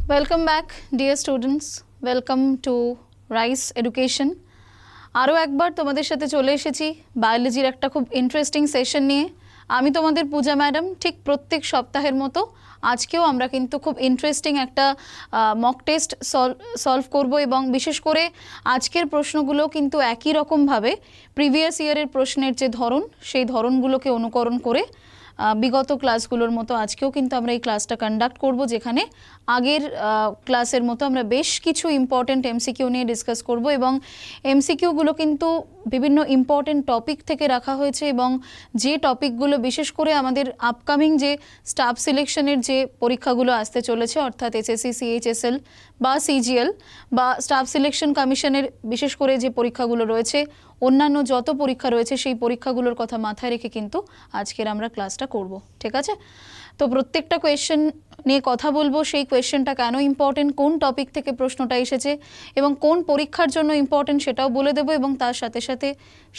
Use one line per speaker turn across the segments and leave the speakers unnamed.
Welcome back, dear students. Welcome to Rice Education. আরও একবার তোমাদের সাথে চলে এসেছি বায়োলজির একটা খুব ইন্টারেস্টিং সেশন নিয়ে। আমি তোমাদের পূজা ম্যাডাম। ঠিক প্রত্যেক সপ্তাহের মতো আজকেও আমরা কিন্তু খুব ইন্টারেস্টিং একটা মক টেস্ট সলভ করব এবং বিশেষ করে আজকের প্রশ্নগুলো কিন্তু একই রকমভাবে প্রিভিয়াস ইয়ারের প্রশ্নের যে ধরন সেই ধরনগুলোকে অনুকরণ করে বিগত ক্লাসগুলোর মতো আজকেও কিন্তু আমরা এই ক্লাসটা কন্ডাক্ট করব, যেখানে আগের ক্লাসের মতো আমরা বেশ কিছু ইম্পর্টেন্ট এমসিকিউ নিয়ে ডিসকাস করব এবং এমসিকিউগুলো কিন্তু বিভিন্ন ইম্পর্টেন্ট টপিক থেকে রাখা হয়েছে এবং যে টপিকগুলো বিশেষ করে আমাদের আপকামিং যে স্টাফ সিলেকশনের যে পরীক্ষাগুলো আসতে চলেছে, অর্থাৎ এসএসসি, CHSL বা CGL বা স্টাফ সিলেকশন কমিশনের বিশেষ করে যে পরীক্ষাগুলো রয়েছে, অন্যান্য যত পরীক্ষা রয়েছে সেই পরীক্ষাগুলোর কথা মাথায় রেখে কিন্তু আজকের আমরা ক্লাসটা করব। ঠিক আছে? তো প্রত্যেকটা কোয়েশ্চেন নিয়ে কথা বলবো, সেই কোয়েশ্চেনটা কেন ইম্পর্টেন্ট, কোন টপিক থেকে প্রশ্নটা এসেছে এবং কোন পরীক্ষার জন্য ইম্পর্টেন্ট সেটাও বলে দেবো এবং তার সাথে সাথে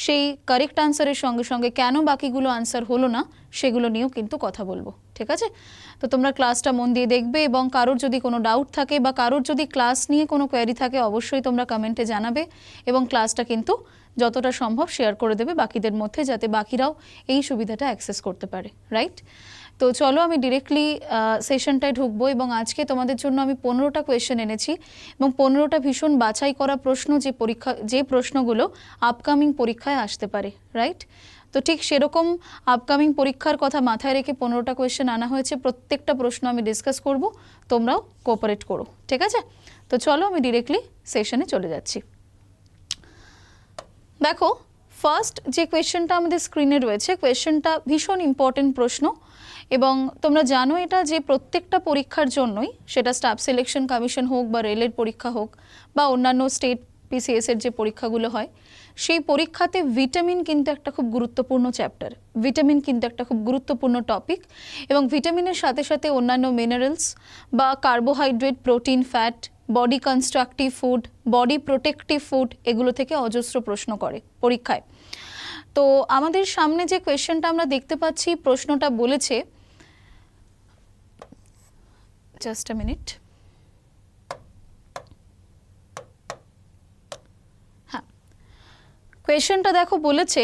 সেই কারেক্ট আনসারের সঙ্গে সঙ্গে কেন বাকিগুলো আনসার হলো না সেগুলো নিয়েও কিন্তু কথা বলবো। ঠিক আছে? তো তোমরা ক্লাসটা মন দিয়ে দেখবে এবং কারোর যদি কোনো ডাউট থাকে বা কারোর যদি ক্লাস নিয়ে কোনো কোয়েরি থাকে অবশ্যই তোমরা কমেন্টে জানাবে এবং ক্লাসটা কিন্তু যতটা সম্ভব শেয়ার করে দেবে বাকিদের মধ্যে, যাতে বাকিরাও এই সুবিধাটা অ্যাক্সেস করতে পারে। রাইট? তো চলো আমি ডিরেক্টলি সেশনটায় ঢুকবো এবং আজকে তোমাদের জন্য আমি 15টা কোয়েশ্চেন এনেছি এবং 15টা ভীষণ বাছাই করা প্রশ্ন, যে প্রশ্নগুলো আপকামিং পরীক্ষায় আসতে পারে। রাইট? তো ঠিক সেরকম আপকামিং পরীক্ষার কথা মাথায় রেখে 15টা কোয়েশ্চেন আনা হয়েছে। প্রত্যেকটা প্রশ্ন আমি ডিসকাস করব, তোমরাও কোঅপারেট করো। ঠিক আছে? তো চলো আমি ডিরেক্টলি সেশনে চলে যাচ্ছি। দেখো, ফার্স্ট যে কোয়েশ্চেনটা আমাদের স্ক্রিনে রয়েছে, কোয়েশ্চেনটা ভীষণ ইম্পর্টেন্ট প্রশ্ন এবং তোমরা জানো এটা যে প্রত্যেকটা পরীক্ষার জন্যই, সেটা স্টাফ সিলেকশন কমিশন হোক বা রেলের পরীক্ষা হোক বা অন্যান্য স্টেট PCS-এর যে পরীক্ষাগুলো হয়, সেই পরীক্ষাতে ভিটামিন কিন্তু একটা খুব গুরুত্বপূর্ণ চ্যাপ্টার, ভিটামিন কিন্তু একটা খুব গুরুত্বপূর্ণ টপিক এবং ভিটামিনের সাথে সাথে অন্যান্য মিনারেলস বা carbohydrate, protein, fat, body constructive food, body protective food, এগুলো থেকে অজস্র প্রশ্ন করে পরীক্ষায়। তো আমাদের সামনে যে কোয়েশ্চেনটা আমরা দেখতে পাচ্ছি, প্রশ্নটা বলেছে, জাস্ট আ মিনিট, হ্যাঁ, কোয়েশ্চেনটা দেখো বলেছে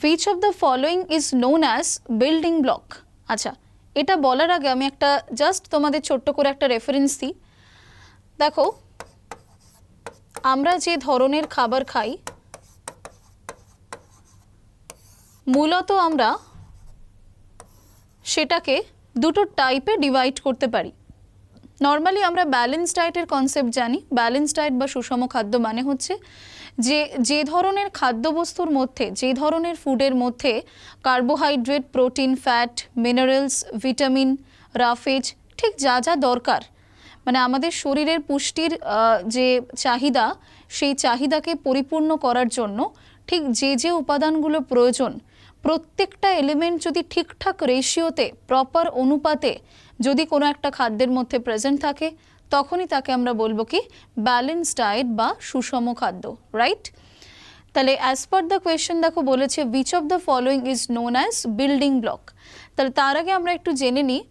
which of the following is known as building block. আচ্ছা, এটা বলার আগে আমি একটা জাস্ট তোমাদের ছোট্ট করে একটা রেফারেন্স দিই। দেখো, আমরা যে ধরনের খাবার খাই মূলত আমরা সেটাকে দুটো টাইপে ডিভাইড করতে পারি। নর্মালি আমরা ব্যালেন্স ডায়েটের কনসেপ্ট জানি। ব্যালেন্স ডায়েট বা সুষম খাদ্য মানে হচ্ছে যে ধরনের খাদ্যবস্তুর মধ্যে, যে ধরনের ফুডের মধ্যে carbohydrate, protein, fat, minerals, vitamin, roughage, ঠিক যা যা দরকার, মানে আমাদের শরীরের পুষ্টির যে চাহিদা, সেই চাহিদাকে পরিপূর্ণ করার জন্য ঠিক যে যে উপাদানগুলো প্রয়োজন, প্রত্যেকটা এলিমেন্ট যদি ঠিকঠাক রেশিওতে, প্রপার অনুপাতে যদি কোনো একটা খাদ্যের মধ্যে প্রেজেন্ট থাকে, তখনই তাকে আমরা বলবো কি ব্যালেন্স ডায়েট বা সুষম খাদ্য। রাইট? তাহলে অ্যাজ পার দ্য কোয়েশ্চেন দেখো বলেছে which of the following is known as building block. তাহলে তার আগে আমরা একটু জেনে নিই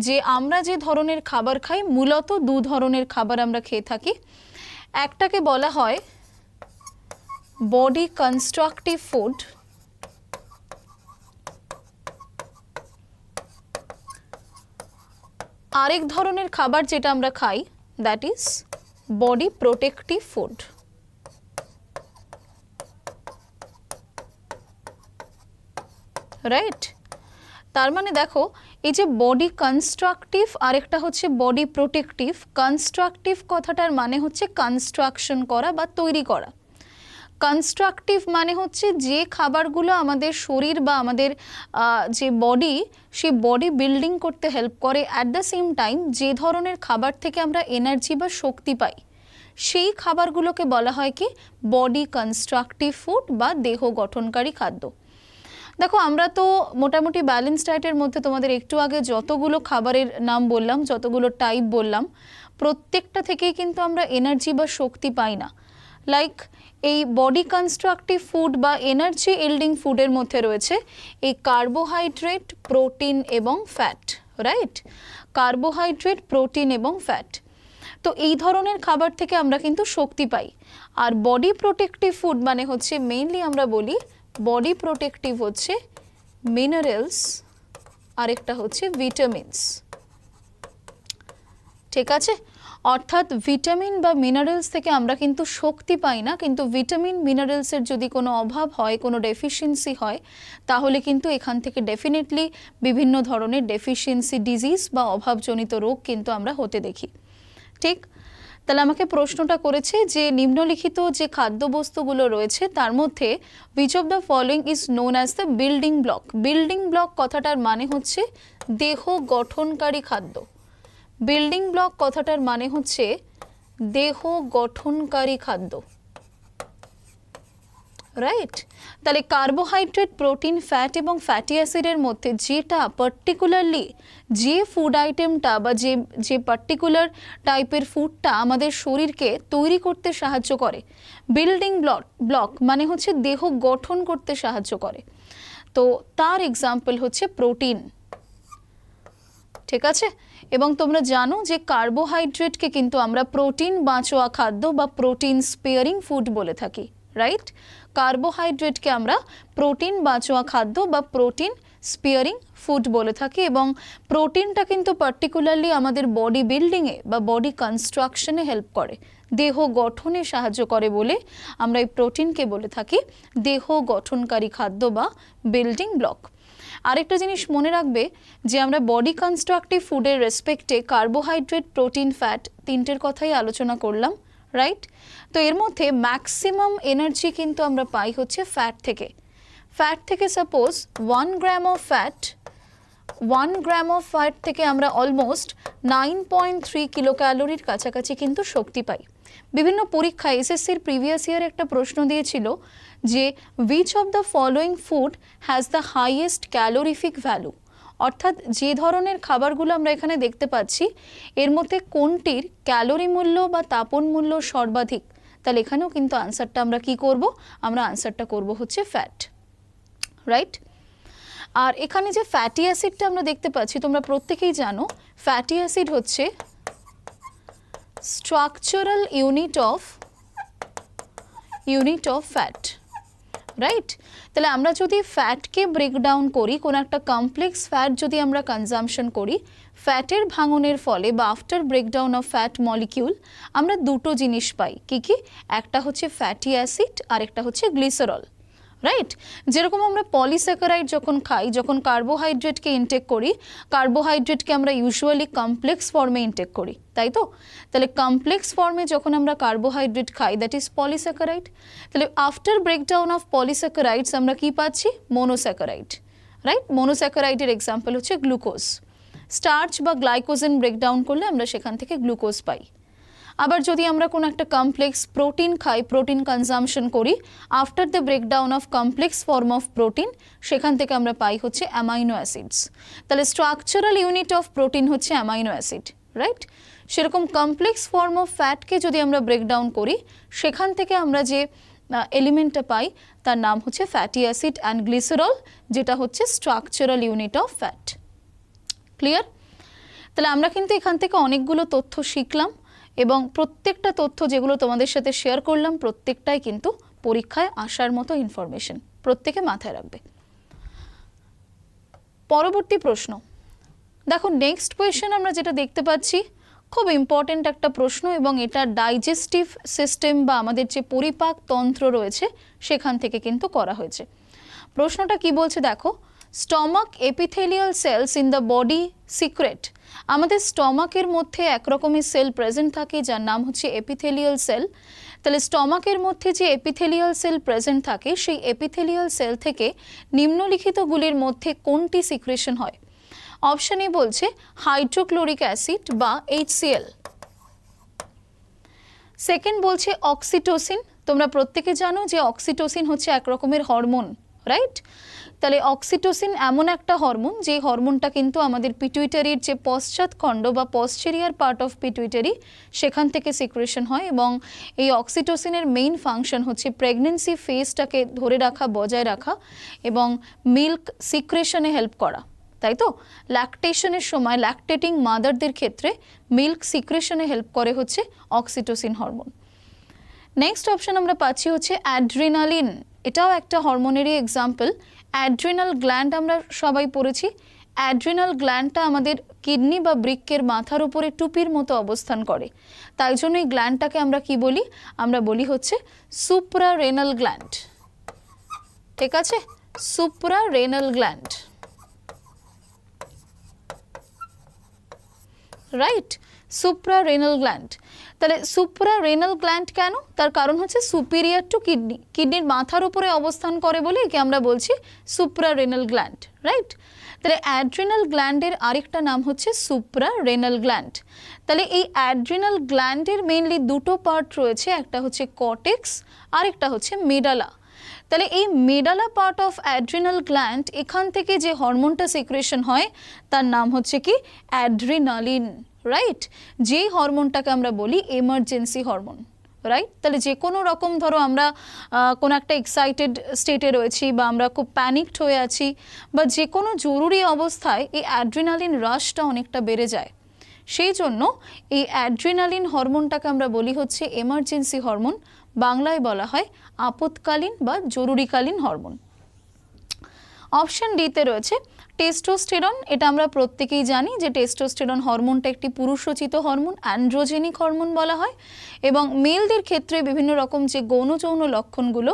যে আমরা যে ধরনের খাবার খাই, মূলত দু ধরনের খাবার আমরা খেয়ে থাকি। একটাকে বলা হয় বডি কনস্ট্রাকটিভ ফুড, আরেক ধরনের খাবার যেটা আমরা খাই that is body protective food. Right? তার মানে দেখো, এই যে বডি কনস্ট্রাকটিভ, আরেকটা হচ্ছে বডি প্রোটেক্টিভ। কনস্ট্রাকটিভ কথাটার মানে হচ্ছে কনস্ট্রাকশন করা বা তৈরি করা। কনস্ট্রাকটিভ মানে হচ্ছে যে খাবারগুলো আমাদের শরীর বা আমাদের যে বডি, সেই বডি বিল্ডিং করতে হেল্প করে, অ্যাট দ্য সেম টাইম যে ধরনের খাবার থেকে আমরা এনার্জি বা শক্তি পাই, সেই খাবারগুলোকে বলা হয় কি বডি কনস্ট্রাকটিভ ফুড বা দেহ গঠনকারী খাদ্য। দেখো, আমরা তো মোটামুটি ব্যালেন্স ডায়েটের মধ্যে তোমাদের একটু আগে যতগুলো খাবারের নাম বললাম, যতগুলো টাইপ বললাম, প্রত্যেকটা থেকেই কিন্তু আমরা এনার্জি বা শক্তি পাই না। লাইক এই বডি কনস্ট্রাকটিভ ফুড বা এনার্জি ইল্ডিং ফুডের মধ্যে রয়েছে এই কার্বোহাইড্রেট, প্রোটিন এবং ফ্যাট। রাইট? কার্বোহাইড্রেট, প্রোটিন এবং ফ্যাট। তো এই ধরনের খাবার থেকে আমরা কিন্তু শক্তি পাই। আর বডি প্রোটেক্টিভ ফুড মানে হচ্ছে মেইনলি আমরা বলি বডি প্রোটেক্টিভ হচ্ছে মিনারেলস, আরেকটা হচ্ছে ভিটামিনস। ঠিক আছে, অর্থাৎ ভিটামিন বা মিনারেলস থেকে আমরা কিন্তু শক্তি পাই না, কিন্তু ভিটামিন মিনারেলসের যদি কোনো অভাব হয়, কোনো ডেফিসিয়েন্সি হয়, তাহলে কিন্তু এখান থেকে ডেফিনেটলি বিভিন্ন ধরনের ডেফিসিয়েন্সি ডিজিজ বা অভাবজনিত রোগ কিন্তু আমরা হতে দেখি। ঠিক, তাহলে আমাকে প্রশ্নটা করেছে যে নিম্নলিখিত যে খাদ্যবস্তুগুলো রয়েছে তার মধ্যে which of the following is known as the building block? Building block কথাটার মানে হচ্ছে দেহ গঠনকারী খাদ্য। বিল্ডিং ব্লক কথাটার মানে হচ্ছে দেহ গঠনকারী খাদ্য, রাইট? তাহলে কার্বোহাইড্রেট, প্রোটিন, ফ্যাট এবং ফ্যাটি অ্যাসিডের মধ্যে যেটা পার্টিকুলারলি যে ফুড আইটেমটা বা যে পার্টিকুলার টাইপের ফুডটা আমাদের শরীরকে তৈরি করতে সাহায্য করে, বিল্ডিং ব্লক মানে হচ্ছে দেহ গঠন করতে সাহায্য করে, তো তার এক্সাম্পল হচ্ছে প্রোটিন। ঠিক আছে, এবং তোমরা জানো যে কার্বোহাইড্রেটকে কিন্তু আমরা প্রোটিন বাঁচোয়া খাদ্য বা প্রোটিন স্পেয়ারিং ফুড বলে থাকি, রাইট? কার্বোহাইড্রেটকে আমরা প্রোটিন বাঁচোয়া খাদ্য বা প্রোটিন স্পেয়ারিং ফুড বলে থাকি, এবং প্রোটিনটা কিন্তু পার্টিকুলারলি আমাদের বডি বিল্ডিংয়ে বা বডি কনস্ট্রাকশনে হেল্প করে, দেহ গঠনে সাহায্য করে বলে আমরা এই প্রোটিনকে বলে থাকি দেহ গঠনকারী খাদ্য বা বিল্ডিং ব্লক। আরেকটা জিনিস মনে রাখবে যে আমরা বডি কনস্ট্রাকটিভ ফুডের রেসপেক্টে কার্বোহাইড্রেট, প্রোটিন, ফ্যাট তিনটের কথাই আলোচনা করলাম, রাইট? তো এর মধ্যে ম্যাক্সিমাম এনার্জি কিন্তু আমরা পাই হচ্ছে ফ্যাট থেকে। ফ্যাট থেকে সাপোজ 1 গ্রাম অফ ফ্যাট থেকে আমরা অলমোস্ট 9.3 কিলো ক্যালোরির কাছাকাছি কিন্তু শক্তি পাই। বিভিন্ন পরীক্ষায় এসএসসির প্রিভিয়াস ইয়ার একটা প্রশ্ন দিয়েছিল যে which of the following food has the highest calorific value? অর্থাৎ যে ধরনের খাবারগুলো আমরা এখানে দেখতে পাচ্ছি এর মধ্যে কোনটির ক্যালোরি মূল্য বা তাপন মূল্য সর্বাধিক? তাহলে এখানেও কিন্তু আনসারটা আমরা কি করব? আমরা আনসারটা করব হচ্ছে ফ্যাট, রাইট? আর এখানে যে ফ্যাটি অ্যাসিডটা আমরা দেখতে পাচ্ছি তোমরা প্রত্যেকেই জানো ফ্যাটি অ্যাসিড হচ্ছে structural unit of fat, right? তাহলে আমরা যদি ফ্যাটকে ব্রেকডাউন করি, কোনো একটা কমপ্লেক্স ফ্যাট যদি আমরা কনজাম্পশন করি, ফ্যাটের ভাঙনের ফলে বা after breakdown of fat molecule আমরা দুটো জিনিস পাই। কি কি? একটা হচ্ছে ফ্যাটি অ্যাসিড আর একটা হচ্ছে গ্লিসারল, রাইট? যেরকম আমরা পলিস্যাকারাইড যখন খাই, যখন কার্বোহাইড্রেটকে ইনটেক করি, কার্বোহাইড্রেটকে আমরা ইউজুয়ালি কমপ্লেক্স ফর্মে ইনটেক করি, তাই তো? তাহলে কমপ্লেক্স ফর্মে যখন আমরা কার্বোহাইড্রেট খাই দ্যাট ইজ পলিস্যাকারাইড। তাহলে আফটার ব্রেকডাউন অফ পলিস্যাকারাইডস আমরা কি পাচ্ছি? Monosaccharide, right? মোনোস্যাকারাইডের এক্সাম্পল হচ্ছে গ্লুকোজ। স্টার্চ বা গ্লাইকোজেন ব্রেকডাউন করলে আমরা সেখান থেকে গ্লুকোজ পাই। আবার যদি আমরা কোনো একটা কমপ্লেক্স প্রোটিন খাই, প্রোটিন কনজাম্পশন করি, after the breakdown of complex form of protein সেখান থেকে আমরা পাই হচ্ছে অ্যামাইনো অ্যাসিডস। তাহলে স্ট্রাকচারাল ইউনিট অফ প্রোটিন হচ্ছে অ্যামাইনো অ্যাসিড, রাইট? সেরকম কমপ্লেক্স ফর্ম অফ ফ্যাটকে যদি আমরা ব্রেকডাউন করি সেখান থেকে আমরা যে এলিমেন্টটা পাই তার নাম হচ্ছে ফ্যাটি অ্যাসিড অ্যান্ড গ্লিসারল, যেটা হচ্ছে structural unit of fat. Clear? তাহলে আমরা কিন্তু এখান থেকে অনেকগুলো তথ্য শিখলাম এবং প্রত্যেকটা তথ্য যেগুলো তোমাদের সাথে শেয়ার করলাম প্রত্যেকটাই কিন্তু পরীক্ষায় আসার মতো ইনফরমেশন, প্রত্যেকে মাথায় রাখবে। পরবর্তী প্রশ্ন দেখো, নেক্সট কোয়েশ্চেন আমরা যেটা দেখতে পাচ্ছি খুব ইম্পর্টেন্ট একটা প্রশ্ন, এবং এটা ডাইজেস্টিভ সিস্টেম বা আমাদের যে পরিপাক তন্ত্র রয়েছে সেখান থেকে কিন্তু করা হয়েছে। প্রশ্নটা কি বলছে দেখো, stomach epithelial cells in the body secrete. আমাদের স্টমাকের মধ্যে একরকমের সেল প্রেজেন্ট থাকে যার নাম হচ্ছে এপিথেলিয়াল সেল। তাহলে স্টমাকের মধ্যে যে এপিথেলিয়াল সেল প্রেজেন্ট থাকে সেই এপিথেলিয়াল সেল থেকে নিম্নলিখিতগুলির মধ্যে কোনটি সিক্রেশন হয়? অপশন এ বলছে হাইড্রোক্লোরিক অ্যাসিড বা HCl। সেকেন্ড বলছে অক্সিটোসিন। তোমরা প্রত্যেকে জানো যে অক্সিটোসিন হচ্ছে এক রকমের হরমোন, রাইট? তাহলে অক্সিটোসিন এমন একটা হরমোন যে হরমোনটা কিন্তু আমাদের পিটুইটারির যে পশ্চাৎখণ্ড বা পশ্চেরিয়ার পার্ট অফ পিটুইটারি সেখান থেকে সিক্রেশন হয়, এবং এই অক্সিটোসিনের মেইন ফাংশন হচ্ছে প্রেগনেন্সি ফেজটাকে ধরে রাখা, বজায় রাখা এবং মিল্ক সিক্রেশনে হেল্প করা, তাই তো? ল্যাকটেশনের সময় ল্যাকটেটিং মাদারদের ক্ষেত্রে মিল্ক সিক্রেশনে হেল্প করে হচ্ছে অক্সিটোসিন হরমোন। নেক্সট অপশন আমরা পাচ্ছি হচ্ছে অ্যাড্রিনালিন। এটাও একটা হরমোনেরই এক্সাম্পল। অ্যাড্রিনাল গ্ল্যান্ড আমরা সবাই পড়েছি। অ্যাড্রিনাল গ্ল্যান্ডটা আমাদের কিডনি বা বৃক্কের মাথার উপরে টুপির মতো অবস্থান করে, তাই জন্য এই গ্ল্যান্ডটাকে আমরা কি বলি? আমরা বলি হচ্ছে সুপ্রারেনাল গ্ল্যান্ড। ঠিক আছে, suprarenal gland, right? Suprarenal gland. তাহলে সুপ্রারেনাল গ্ল্যান্ড কেন? তার কারণ হচ্ছে সুপিরিয়র টু কিডনি, কিডনির মাথার উপরে অবস্থান করে বলে একে আমরা বলছি সুপ্রারেনাল গ্ল্যান্ড, রাইট? তাহলে অ্যাড্রিনাল গ্ল্যান্ডের আরেকটা নাম হচ্ছে সুপ্রারেনাল গ্ল্যান্ড। তাহলে এই অ্যাড্রিনাল গ্ল্যান্ডের মেইনলি দুটো পার্ট রয়েছে, একটা হচ্ছে কর্টেক্স আর একটা হচ্ছে মেডালা। তাহলে এই medulla part of adrenal gland, এখান থেকে যে হরমোনটা সিক্রেশন হয় তার নাম হচ্ছে কি? Adrenaline, right? যেই হরমোনটাকে আমরা বলি এমার্জেন্সি হরমোন, রাইট? তাহলে যে কোনো রকম ধরো আমরা কোনো একটা এক্সাইটেড স্টেটে রয়েছি বা আমরা খুব প্যানিকড হয়ে আছি বা যে কোনো জরুরি অবস্থায় এই অ্যাড্রিনালিন রাশটা অনেকটা বেড়ে যায়, সেই জন্য এই অ্যাড্রিনালিন হরমোনটাকে আমরা বলি হচ্ছে এমার্জেন্সি হরমোন, বাংলায় বলা হয় আপৎকালীন বা জরুরিকালীন হরমোন। অপশন ডিতে রয়েছে টেস্টোস্টেরন। এটা আমরা প্রত্যেকেই জানি যে টেস্টোস্টেরন হরমোনটা একটি পুরুষোচিত হরমোন, অ্যান্ড্রোজেনিক হরমোন বলা হয়, এবং মেলদের ক্ষেত্রে বিভিন্ন রকম যে গৌণ যৌন লক্ষণগুলো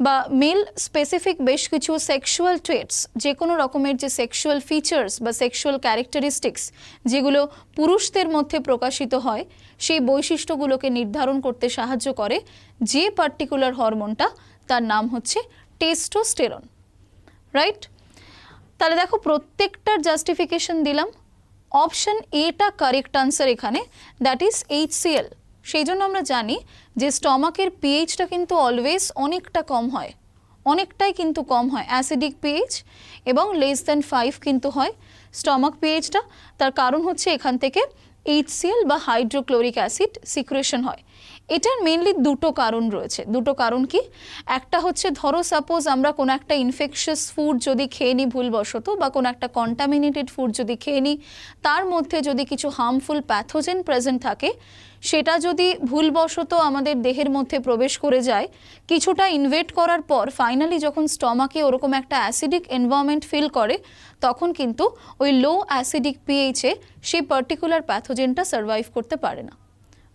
বা মেল স্পেসিফিক বেশ কিছু সেক্সুয়াল ট্রেটস, যে কোনো রকমের যে সেক্সুয়াল ফিচার্স বা সেক্সুয়াল ক্যারেক্টারিস্টিক্স যেগুলো পুরুষদের মধ্যে প্রকাশিত হয়, সেই বৈশিষ্ট্যগুলোকে নির্ধারণ করতে সাহায্য করে যে পার্টিকুলার হরমোনটা, তার নাম হচ্ছে টেস্টোস্টেরন, রাইট? তাহলে দেখো প্রত্যেকটার জাস্টিফিকেশন দিলাম। অপশন এটা কারেক্ট আনসার এখানে, দ্যাট ইজ HCl। সেই জন্য আমরা জানি যে স্টমাকের পিএইচটা কিন্তু অলওয়েজ অনেকটা কম হয়, অনেকটাই কিন্তু কম হয়, অ্যাসিডিক পিএইচ, এবং লেস দ্যান 5 কিন্তু হয় স্টমাক পিএইচটা। তার কারণ হচ্ছে এখান থেকে HCl বা হাইড্রোক্লোরিক অ্যাসিড সিক্রেশন হয়। এটার মেইনলি দুটো কারণ রয়েছে। দুটো কারণ কি? একটা হচ্ছে ধরো সাপোজ আমরা কোনো একটা ইনফেকশাস ফুড যদি খেয়ে নিই ভুলবশত, বা কোনো একটা কন্টামিনেটেড ফুড যদি খেয়ে নিই, তার মধ্যে যদি কিছু হার্মফুল প্যাথোজেন প্রেজেন্ট থাকে, সেটা যদি ভুলবশত আমাদের দেহের মধ্যে প্রবেশ করে যায়, কিছুটা ইনভেট করার পর ফাইনালি যখন স্টমাকে ওরকম একটা অ্যাসিডিক এনভায়রনমেন্ট ফিল করে, তখন কিন্তু ওই লো অ্যাসিডিক পিএইচে সেই পার্টিকুলার প্যাথোজেনটা সার্ভাইভ করতে পারে না,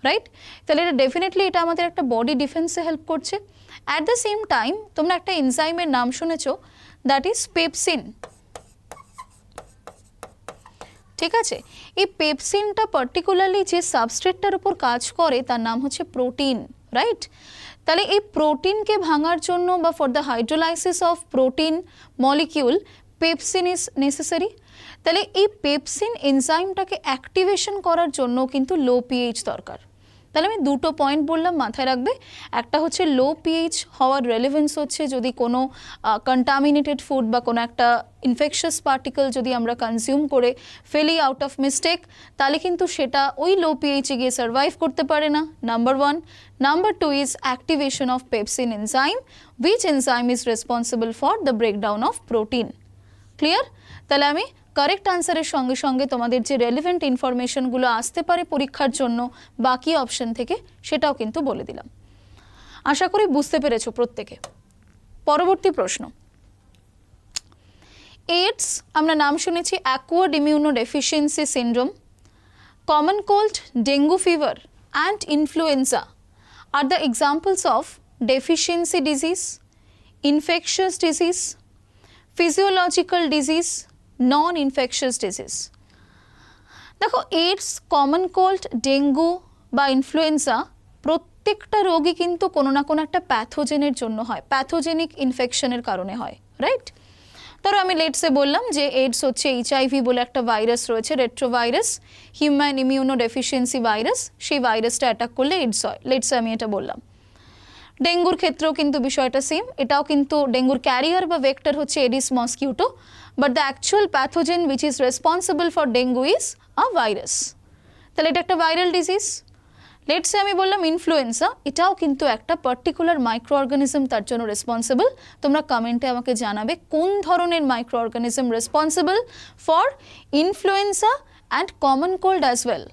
রাইট? তাহলে এটা ডেফিনেটলি এটা আমাদের একটা বডি ডিফেন্সে হেল্প করছে। অ্যাট দ্য সেম টাইম তোমরা একটা এনজাইমের নাম শুনেছো, দ্যাট ইজ পেপসিন। ঠিক আছে, এই পেপসিনটা পার্টিকুলারলি যে সাবস্ট্রেটটার উপর কাজ করে তার নাম হচ্ছে প্রোটিন, রাইট? তাহলে এই প্রোটিনকে ভাঙার জন্য বা for the hydrolysis of protein molecule pepsin is necessary. তাহলে এই পেপসিন এনজাইমটাকে অ্যাক্টিভেশন করার জন্য কিন্তু লো পিএইচ দরকার। তাহলে আমি দুটো পয়েন্ট বললাম, মাথায় রাখবে। একটা হচ্ছে লো পিএইচ হওয়ার রেলেভেন্স হচ্ছে যদি কোনো কন্টামিনেটেড ফুড বা কোনো একটা ইনফেকশাস পার্টিকেল যদি আমরা কনজিউম করে ফেলি আউট অফ মিস্টেক, তাহলে কিন্তু সেটা ওই লো পিএইচে গিয়ে সার্ভাইভ করতে পারে না, number one. Number two is activation of pepsin enzyme, which enzyme is responsible for the breakdown of protein. Clear? তাহলে আমি কারেক্ট আনসারের সঙ্গে সঙ্গে তোমাদের যে রেলিভেন্ট ইনফরমেশনগুলো আসতে পারে পরীক্ষার জন্য বাকি অপশন থেকে, সেটাও কিন্তু বলে দিলাম। আশা করি বুঝতে পেরেছো প্রত্যেকে। পরবর্তী প্রশ্ন, এইডস আমরা নাম শুনেছি, acquired immunodeficiency syndrome, common cold, dengue fever and influenza are the examples of deficiency disease, infectious disease, physiological disease, non infectious disease. দেখো এইডস, কমন কোল্ড, ডেঙ্গু বা ইনফ্লুয়েঞ্জা প্রত্যেকটা রোগই কিন্তু কোনো না কোনো একটা প্যাথোজেনের জন্য হয়, প্যাথোজেনিক ইনফেকশনের কারণে হয়, রাইট? ধরো আমি লেটসে বললাম যে এইডস হচ্ছে HIV বলে একটা ভাইরাস রয়েছে, রেট্রোভাইরাস, হিউম্যান ইমিউনোডেফিসিয়েন্সি ভাইরাস, সেই ভাইরাসটা অ্যাটাক করলে এইডস হয়, লেটসে আমি এটা বললাম। ডেঙ্গুর ক্ষেত্রেও কিন্তু বিষয়টা সেম, এটাও কিন্তু ডেঙ্গুর ক্যারিয়ার বা ভেক্টর হচ্ছে Aedes mosquito, but the actual pathogen which is responsible for dengue is a virus. তাহলে এটা একটা ভাইরাল ডিজিজ। লেটস সে আমি বললাম ইনফ্লুয়েঞ্জা, এটাও কিন্তু একটা পার্টিকুলার মাইক্রো অর্গানিজম তার জন্য রেসপন্সিবল। তোমরা কমেন্টে আমাকে জানাবে কোন ধরনের micro organism responsible for influenza and common cold as well.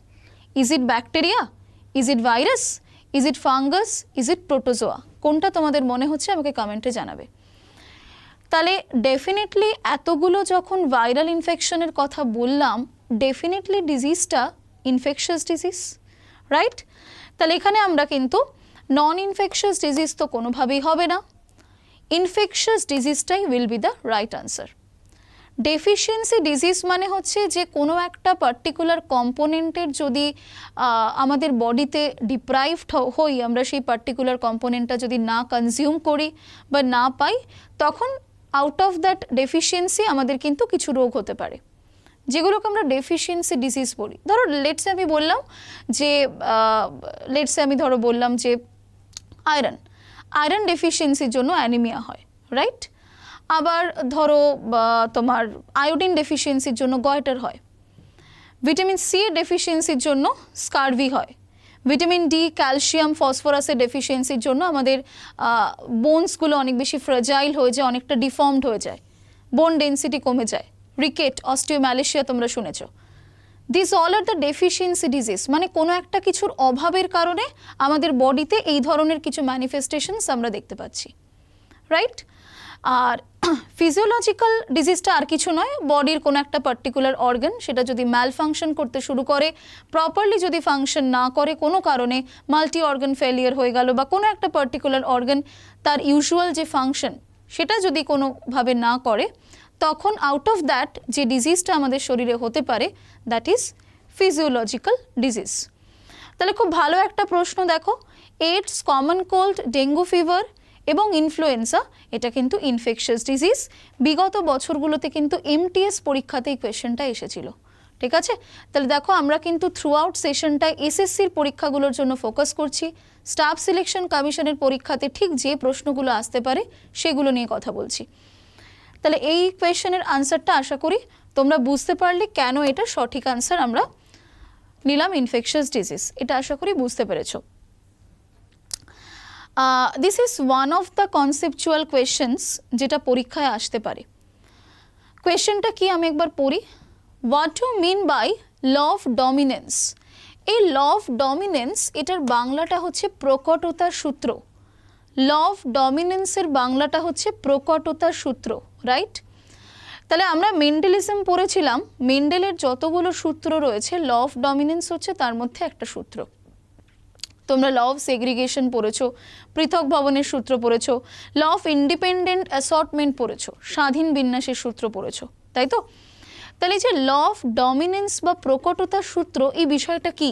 Is it bacteria, is it virus, is it fungus, is it protozoa? কোনটা তোমাদের মনে হচ্ছে আমাকে কমেন্টে জানাবে। তাহলে ডেফিনেটলি এতগুলো যখন ভাইরাল ইনফেকশনের কথা বললাম, ডেফিনেটলি ডিজিজটা ইনফেকশাস ডিজিজ, রাইট? তাহলে এখানে আমরা কিন্তু নন ইনফেকশাস ডিজিজ তো কোনোভাবেই হবে না, ইনফেকশাস ডিজিজটাই will be the right answer. Deficiency disease মানে হচ্ছে যে কোনো একটা পার্টিকুলার কম্পোনেন্টের যদি আমাদের বডিতে ডিপ্রাইভড হই, আমরা সেই পার্টিকুলার কম্পোনেন্টটা যদি না কনজিউম করি বা না পাই, তখন আউট অফ দ্যাট ডেফিসিয়েন্সি আমাদের কিন্তু কিছু রোগ হতে পারে, যেগুলোকে আমরা ডেফিসিয়েন্সি ডিজিজ বলি। ধরো লেটসে আমি বললাম যে আয়রন ডেফিসিয়েন্সির জন্য অ্যানিমিয়া হয়, রাইট? আবার ধরো তোমার আয়োডিন ডেফিসিয়েন্সির জন্য গয়টার হয়, ভিটামিন সি এর ডেফিসিয়েন্সির জন্য স্কারভি হয়, ভিটামিন ডি, ক্যালসিয়াম, ফসফরাসের ডেফিসিয়েন্সির জন্য আমাদের বোনসগুলো অনেক বেশি ফ্রাজাইল হয়ে যায়, অনেকটা ডিফর্মড হয়ে যায়, বোন ডেন্সিটি কমে যায়, রিকেট, অস্টিওম্যালেশিয়া তোমরা শুনেছো। This all are the deficiency disease, মানে কোনো একটা কিছুর অভাবের কারণে আমাদের বডিতে এই ধরনের কিছু ম্যানিফেস্টেশনস আমরা দেখতে পাচ্ছি, রাইট? আর ফিজিওলজিক্যাল ডিজিজটা আর কিছু নয়, বডির কোনো একটা পার্টিকুলার অর্গান সেটা যদি ম্যালফাংশন করতে শুরু করে, প্রপারলি যদি ফাংশন না করে, কোনো কারণে মাল্টি অর্গান ফেলিয়ার হয়ে গেল, বা কোনো একটা পার্টিকুলার অর্গান তার ইউজুয়াল যে ফাংশন সেটা যদি কোনোভাবে না করে, তখন আউট অফ দ্যাট যে ডিজিজটা আমাদের শরীরে হতে পারে, দ্যাট ইজ ফিজিওলজিক্যাল ডিজিজ। তাহলে খুব ভালো একটা প্রশ্ন দেখো, AIDS, common cold, dengue fever এবং ইনফ্লুয়েঞ্জা এটা কিন্তু ইনফেকশাস ডিজিজ। বিগত বছরগুলোতে কিন্তু এমটিএস পরীক্ষাতে এই কোয়েশ্চেনটা এসেছিল, ঠিক আছে? তাহলে দেখো আমরা কিন্তু থ্রু আউট সেশনটায় এসএসসির পরীক্ষাগুলোর জন্য ফোকাস করছি, স্টাফ সিলেকশন কমিশনের পরীক্ষাতে ঠিক যে প্রশ্নগুলো আসতে পারে সেগুলো নিয়ে কথা বলছি। তাহলে এই কোয়েশ্চেনের আনসারটা আশা করি তোমরা বুঝতে পারলে কেন এটা সঠিক আনসার আমরা নিলাম ইনফেকশাস ডিজিজ, এটা আশা করি বুঝতে পেরেছো। This is one of the conceptual questions যেটা পরীক্ষায় আসতে পারে। কোয়েশ্চেনটা কি আমি একবার পড়ি। What you mean by law of dominance? এই ল অফ ডমিনেন্স এটার বাংলাটা হচ্ছে প্রকটতার সূত্র। ল অফ ডমিনেন্সের বাংলাটা হচ্ছে প্রকটতার সূত্র, রাইট? তাহলে আমরা মেন্ডেলিজম পড়েছিলাম, মেন্ডেলের যতগুলো সূত্র রয়েছে ল অফ ডমিনেন্স হচ্ছে তার মধ্যে একটা সূত্র। তোমরা ল অফ সেগ্রিগেশন পড়েছো, পৃথক ভবনের সূত্র পড়েছো, ল অফ ইন্ডিপেন্ডেন্ট অ্যাসর্টমেন্ট পড়েছো, স্বাধীন বিন্যাসের সূত্র পড়েছো, তাই তো? তাহলে এই যে ল অফ ডমিনেন্স বা প্রকটতার সূত্র, এই বিষয়টা কি?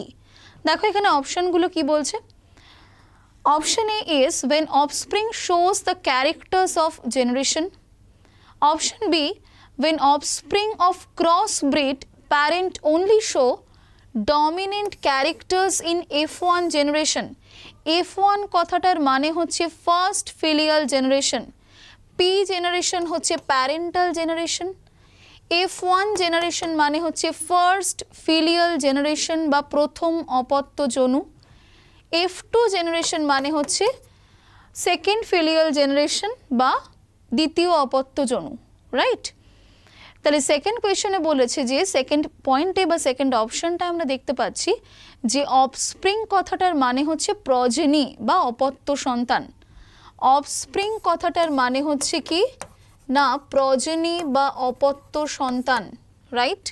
দেখো এখানে অপশনগুলো কি বলছে। Option A is when offspring shows the characters of generation. Option B, when offspring of crossbreed parent only show dominant characters in F1 generation. F1 কথাটার মানে হচ্ছে first filial generation, P generation হচ্ছে প্যারেন্টাল জেনারেশন, F1 জেনারেশন মানে হচ্ছে first filial generation বা প্রথম অপত্য জনু, F2 generation মানে হচ্ছে সেকেন্ড ফিলিয়াল জেনারেশন বা দ্বিতীয় অপত্য জনু, রাইট? তাহলে সেকেন্ড কোয়েশ্চনে বলেছে যে সেকেন্ড পয়েন্টে বা সেকেন্ড অপশনটা আমরা দেখতে পাচ্ছি যে অফস্প্রিং কথাটার মানে হচ্ছে প্রজেনি বা অপত্য সন্তান। অফস্প্রিং কথাটার মানে হচ্ছে কি না প্রজেনি বা অপত্য সন্তান, রাইট?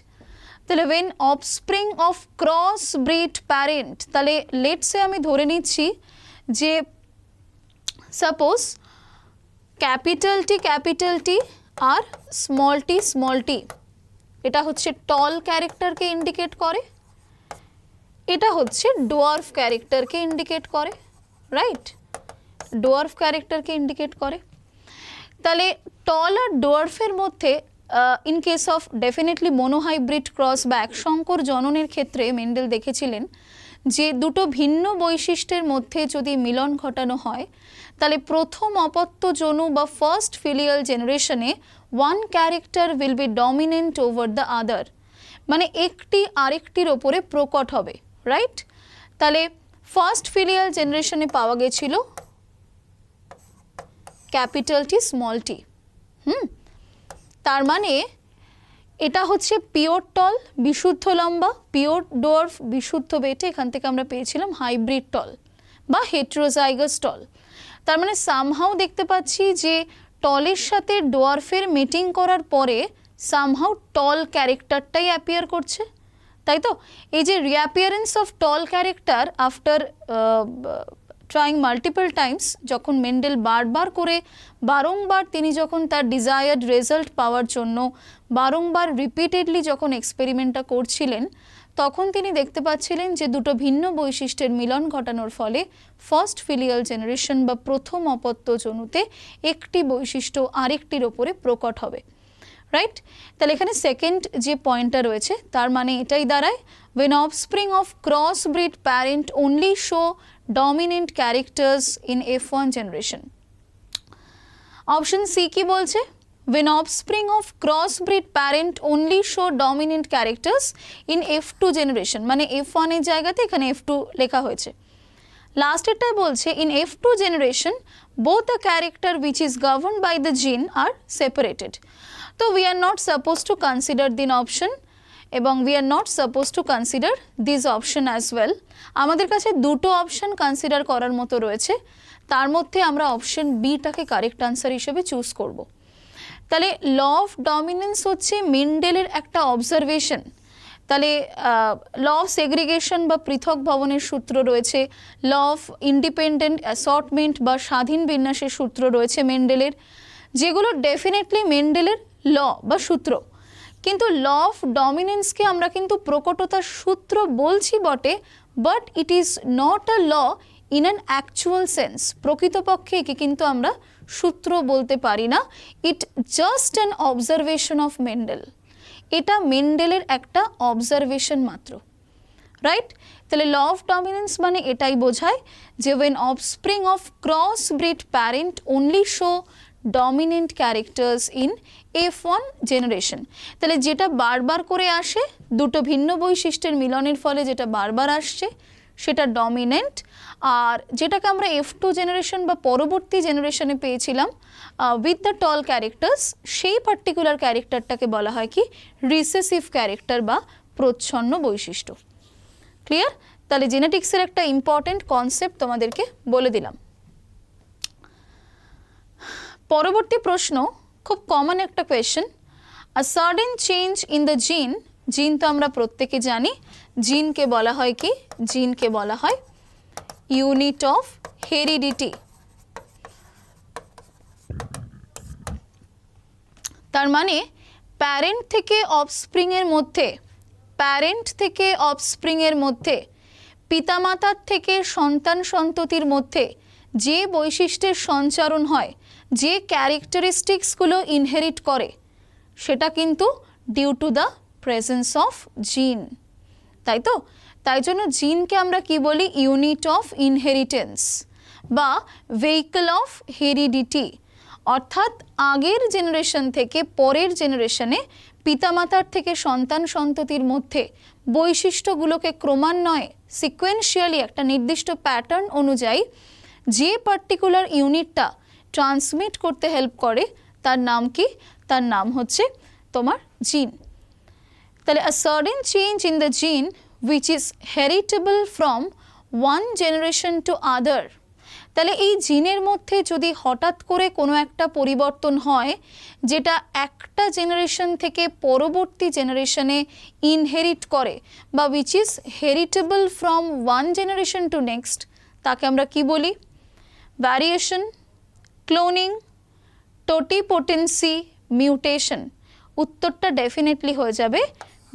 তাহলে when offspring of cross breed parent, তাহলে লেটসে আমি ধরে নিচ্ছি যে সাপোজ ক্যাপিটাল টি আর স্মল টি এটা হচ্ছে টল ক্যারেক্টারকে ইন্ডিকেট করে, এটা হচ্ছে ডোয়ার্ফ ক্যারেক্টারকে ইন্ডিকেট করে, রাইট? ডোয়ার্ফ ক্যারেক্টারকে ইন্ডিকেট করে। তাহলে টল আর ডোয়ার্ফের মধ্যে in case of definitely monohybrid cross বা একসংকর জননের ক্ষেত্রে মেন্ডেল দেখেছিলেন যে দুটো ভিন্ন বৈশিষ্ট্যের মধ্যে যদি মিলন ঘটানো হয় তাহলে প্রথম অপত্য জনু বা ফার্স্ট ফিলিয়াল জেনারেশনে one character will be dominant over the other, মানে একটি আরেকটির ওপরে প্রকট হবে, রাইট? তাহলে ফার্স্ট ফিলিয়াল জেনারেশনে পাওয়া গেছিল ক্যাপিটাল টি স্মল টি। তার মানে এটা হচ্ছে পিওর টল বিশুদ্ধ লম্বা, পিওর ডোয়ার্ফ বিশুদ্ধ বেটে, এখান থেকে আমরা পেয়েছিলাম হাইব্রিড টল বা হেটেরোজাইগাস টল। তার মানে সামহাউ দেখতে পাচ্ছি যে টলের সাথে ডোয়ার্ফের মিটিং করার পরে সামহাউ টল ক্যারেক্টারটাই অ্যাপিয়ার করছে, তাই তো? এই যে reappearance of tall character after trying multiple times, যখন মেন্ডেল বারংবার তিনি যখন তার ডিজায়ার্ড রেজাল্ট পাওয়ার জন্য বারংবার রিপিটেডলি যখন এক্সপেরিমেন্টটা করছিলেন, তখন তিনি দেখতে পাচ্ছিলেন যে দুটো ভিন্ন বৈশিষ্ট্যের মিলন ঘটানোর ফলে ফার্স্ট ফিলিয়াল জেনারেশন বা প্রথম অপত্য জনুতে একটি বৈশিষ্ট্য আরেকটির ওপরে প্রকট হবে, রাইট? তাহলে এখানে সেকেন্ড যে পয়েন্টটা রয়েছে তার মানে এটাই দাঁড়ায়, when offspring of crossbreed parent only show dominant characters in F1 generation. Option C কি বলছে? when offspring of crossbreed parent only show dominant characters in F2 generation, মানে F1 এর জায়গাতে এখানে F2 লেখা হয়েছে। লাস্টেরটাই বলছে in F2 generation both the character which is governed by the gene are separated. তো we are not supposed to consider the option এবং we are not supposed to consider this option as well. আমাদের কাছে দুটো option consider করার মতো রয়েছে, তার মধ্যে আমরা অপশন বিটাকে কারেক্ট আনসার হিসেবে চুজ করব। তাহলে ল অফ ডমিনেন্স হচ্ছে মেন্ডেলের একটা অবজারভেশন। তাহলে ল অফ সেগ্রিগেশন বা পৃথক ভবনের সূত্র রয়েছে, ল অফ ইন্ডিপেন্ডেন্ট অ্যাসর্টমেন্ট বা স্বাধীন বিন্যাসের সূত্র রয়েছে মেন্ডেলের, যেগুলো ডেফিনেটলি মেন্ডেলের ল বা সূত্র। কিন্তু ল অফ ডমিনেন্সকে আমরা কিন্তু প্রকটতার সূত্র বলছি বটে, but it is not a law in an actual sense. প্রকৃতপক্ষে একে কিন্তু আমরা সূত্র বলতে পারি না, it just an observation of Mendel. এটা মেন্ডেলের একটা অবজারভেশন মাত্র, রাইট? তাহলে ল অফ ডমিনেন্স মানে এটাই বোঝায় যে when offspring of crossbreed parent only show dominant characters in F1 generation. তাহলে যেটা বারবার করে আসে, দুটো ভিন্ন বৈশিষ্ট্যের মিলনের ফলে যেটা বারবার আসছে সেটা ডমিনেন্ট, আর যেটাকে আমরা F2 জেনারেশন বা পরবর্তী জেনারেশনে পেয়েছিলাম উইথ দ্য টল ক্যারেক্টার্স, সেই পার্টিকুলার ক্যারেক্টারটাকে বলা হয় কি রিসেসিভ ক্যারেক্টার বা প্রচ্ছন্ন বৈশিষ্ট্য। ক্লিয়ার? তাহলে জেনেটিক্সের একটা ইম্পর্টেন্ট কনসেপ্ট তোমাদেরকে বলে দিলাম। পরবর্তী প্রশ্ন খুব কমন একটা question, a sudden change in the জিন। জিন তো আমরা প্রত্যেকে জানি, জিনকে বলা হয় কি? জিনকে বলা হয় ইউনিট অফ হেরিডিটি। তার মানে প্যারেন্ট থেকে অফস্প্রিংয়ের মধ্যে পিতামাতার থেকে সন্তান সন্ততির মধ্যে যে বৈশিষ্ট্যের সঞ্চারণ হয়, যে ক্যারেক্টারিস্টিক্সগুলো ইনহেরিট করে, সেটা কিন্তু due to the presence of gene, তাই তো? তাই জন্য জিনকে আমরা কি বলি? ইউনিট অফ ইনহেরিটেন্স বা ভেহিকল অফ হেরিডিটি। অর্থাৎ আগের জেনারেশন থেকে পরের জেনারেশনে পিতামাতার থেকে সন্তান সন্ততির মধ্যে বৈশিষ্ট্যগুলোকে ক্রমান্বয়ে সিকোয়েন্সিয়ালি একটা নির্দিষ্ট প্যাটার্ন অনুযায়ী যে পার্টিকুলার ইউনিটটা ট্রান্সমিট করতে হেল্প করে তার নাম কি? তার নাম হচ্ছে তোমার জিন। তাহলে a sudden change in the gene which is heritable from one generation to other. তাহলে এই জিনের মধ্যে যদি হঠাৎ করে কোনো একটা পরিবর্তন হয় যেটা একটা জেনারেশন থেকে পরবর্তী জেনারেশনে ইনহেরিট করে বা which is heritable from one generation to next, তাকে আমরা কি বলি? Variation, cloning, totipotency, mutation. উত্তরটা ডেফিনেটলি হয়ে যাবে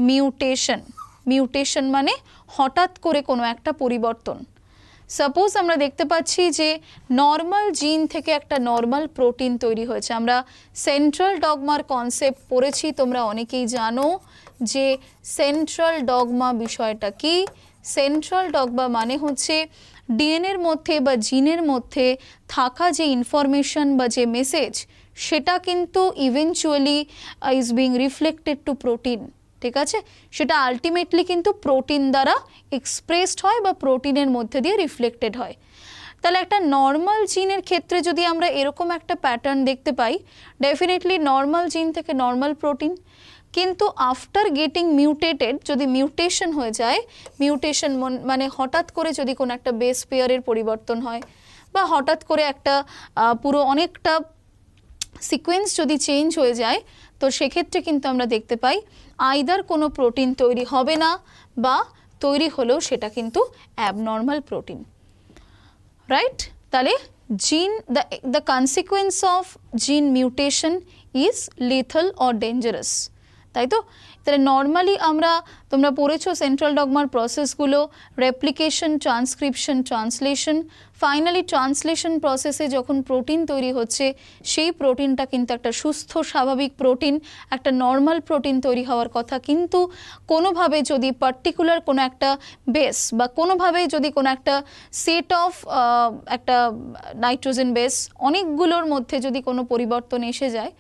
মিউটেশন। মিউটেশন মানে হঠাৎ করে কোনো একটা পরিবর্তন। সাপোজ আমরা দেখতে পাচ্ছি যে নর্মাল জিন থেকে একটা নর্মাল প্রোটিন তৈরি হয়েছে। আমরা সেন্ট্রাল ডগমার কনসেপ্ট পড়েছি, তোমরা অনেকেই জানো যে সেন্ট্রাল ডগমা বিষয়টা কি। সেন্ট্রাল ডগমা মানে হচ্ছে ডিএনএর মধ্যে বা জিনের মধ্যে থাকা যে ইনফরমেশন বা যে মেসেজ, সেটা কিন্তু eventually is being reflected to protein, ঠিক আছে, সেটা আলটিমেটলি কিন্তু প্রোটিন দ্বারা এক্সপ্রেসড হয় বা প্রোটিনের মধ্যে দিয়ে রিফ্লেক্টেড হয়। তাহলে একটা নর্মাল জিনের ক্ষেত্রে যদি আমরা এরকম একটা প্যাটার্ন দেখতে পাই, ডেফিনেটলি নর্মাল জিন থেকে নর্মাল প্রোটিন, কিন্তু আফটার গেটিং মিউটেটেড যদি মিউটেশন হয়ে যায়, মিউটেশন মানে হঠাৎ করে যদি কোনো একটা বেস পেয়ারের পরিবর্তন হয় বা হঠাৎ করে একটা পুরো অনেকটা সিকোয়েন্স যদি চেঞ্জ হয়ে যায়, তো সেক্ষেত্রে কিন্তু আমরা দেখতে পাই আইদার কোনো প্রোটিন তৈরি হবে না বা তৈরি হলেও সেটা কিন্তু অ্যাবনর্মাল প্রোটিন, রাইট? তাহলে gene the consequence of gene mutation is lethal or dangerous, তাই তো? তাহলে নর্মালি আমরা, তোমরা পড়েছো সেন্ট্রাল ডগমার প্রসেসগুলো, replication, transcription, translation, finally translation প্রসেসে যখন প্রোটিন তৈরি হচ্ছে, সেই প্রোটিনটা কিন্তু একটা সুস্থ স্বাভাবিক প্রোটিন, একটা নর্মাল প্রোটিন তৈরি হওয়ার কথা, কিন্তু কোনোভাবে যদি পার্টিকুলার কোনো একটা বেস বা কোনোভাবে যদি কোনো একটা সেট অফ একটা নাইট্রোজেন বেস অনেকগুলোর মধ্যে যদি কোনো পরিবর্তন এসে যায়,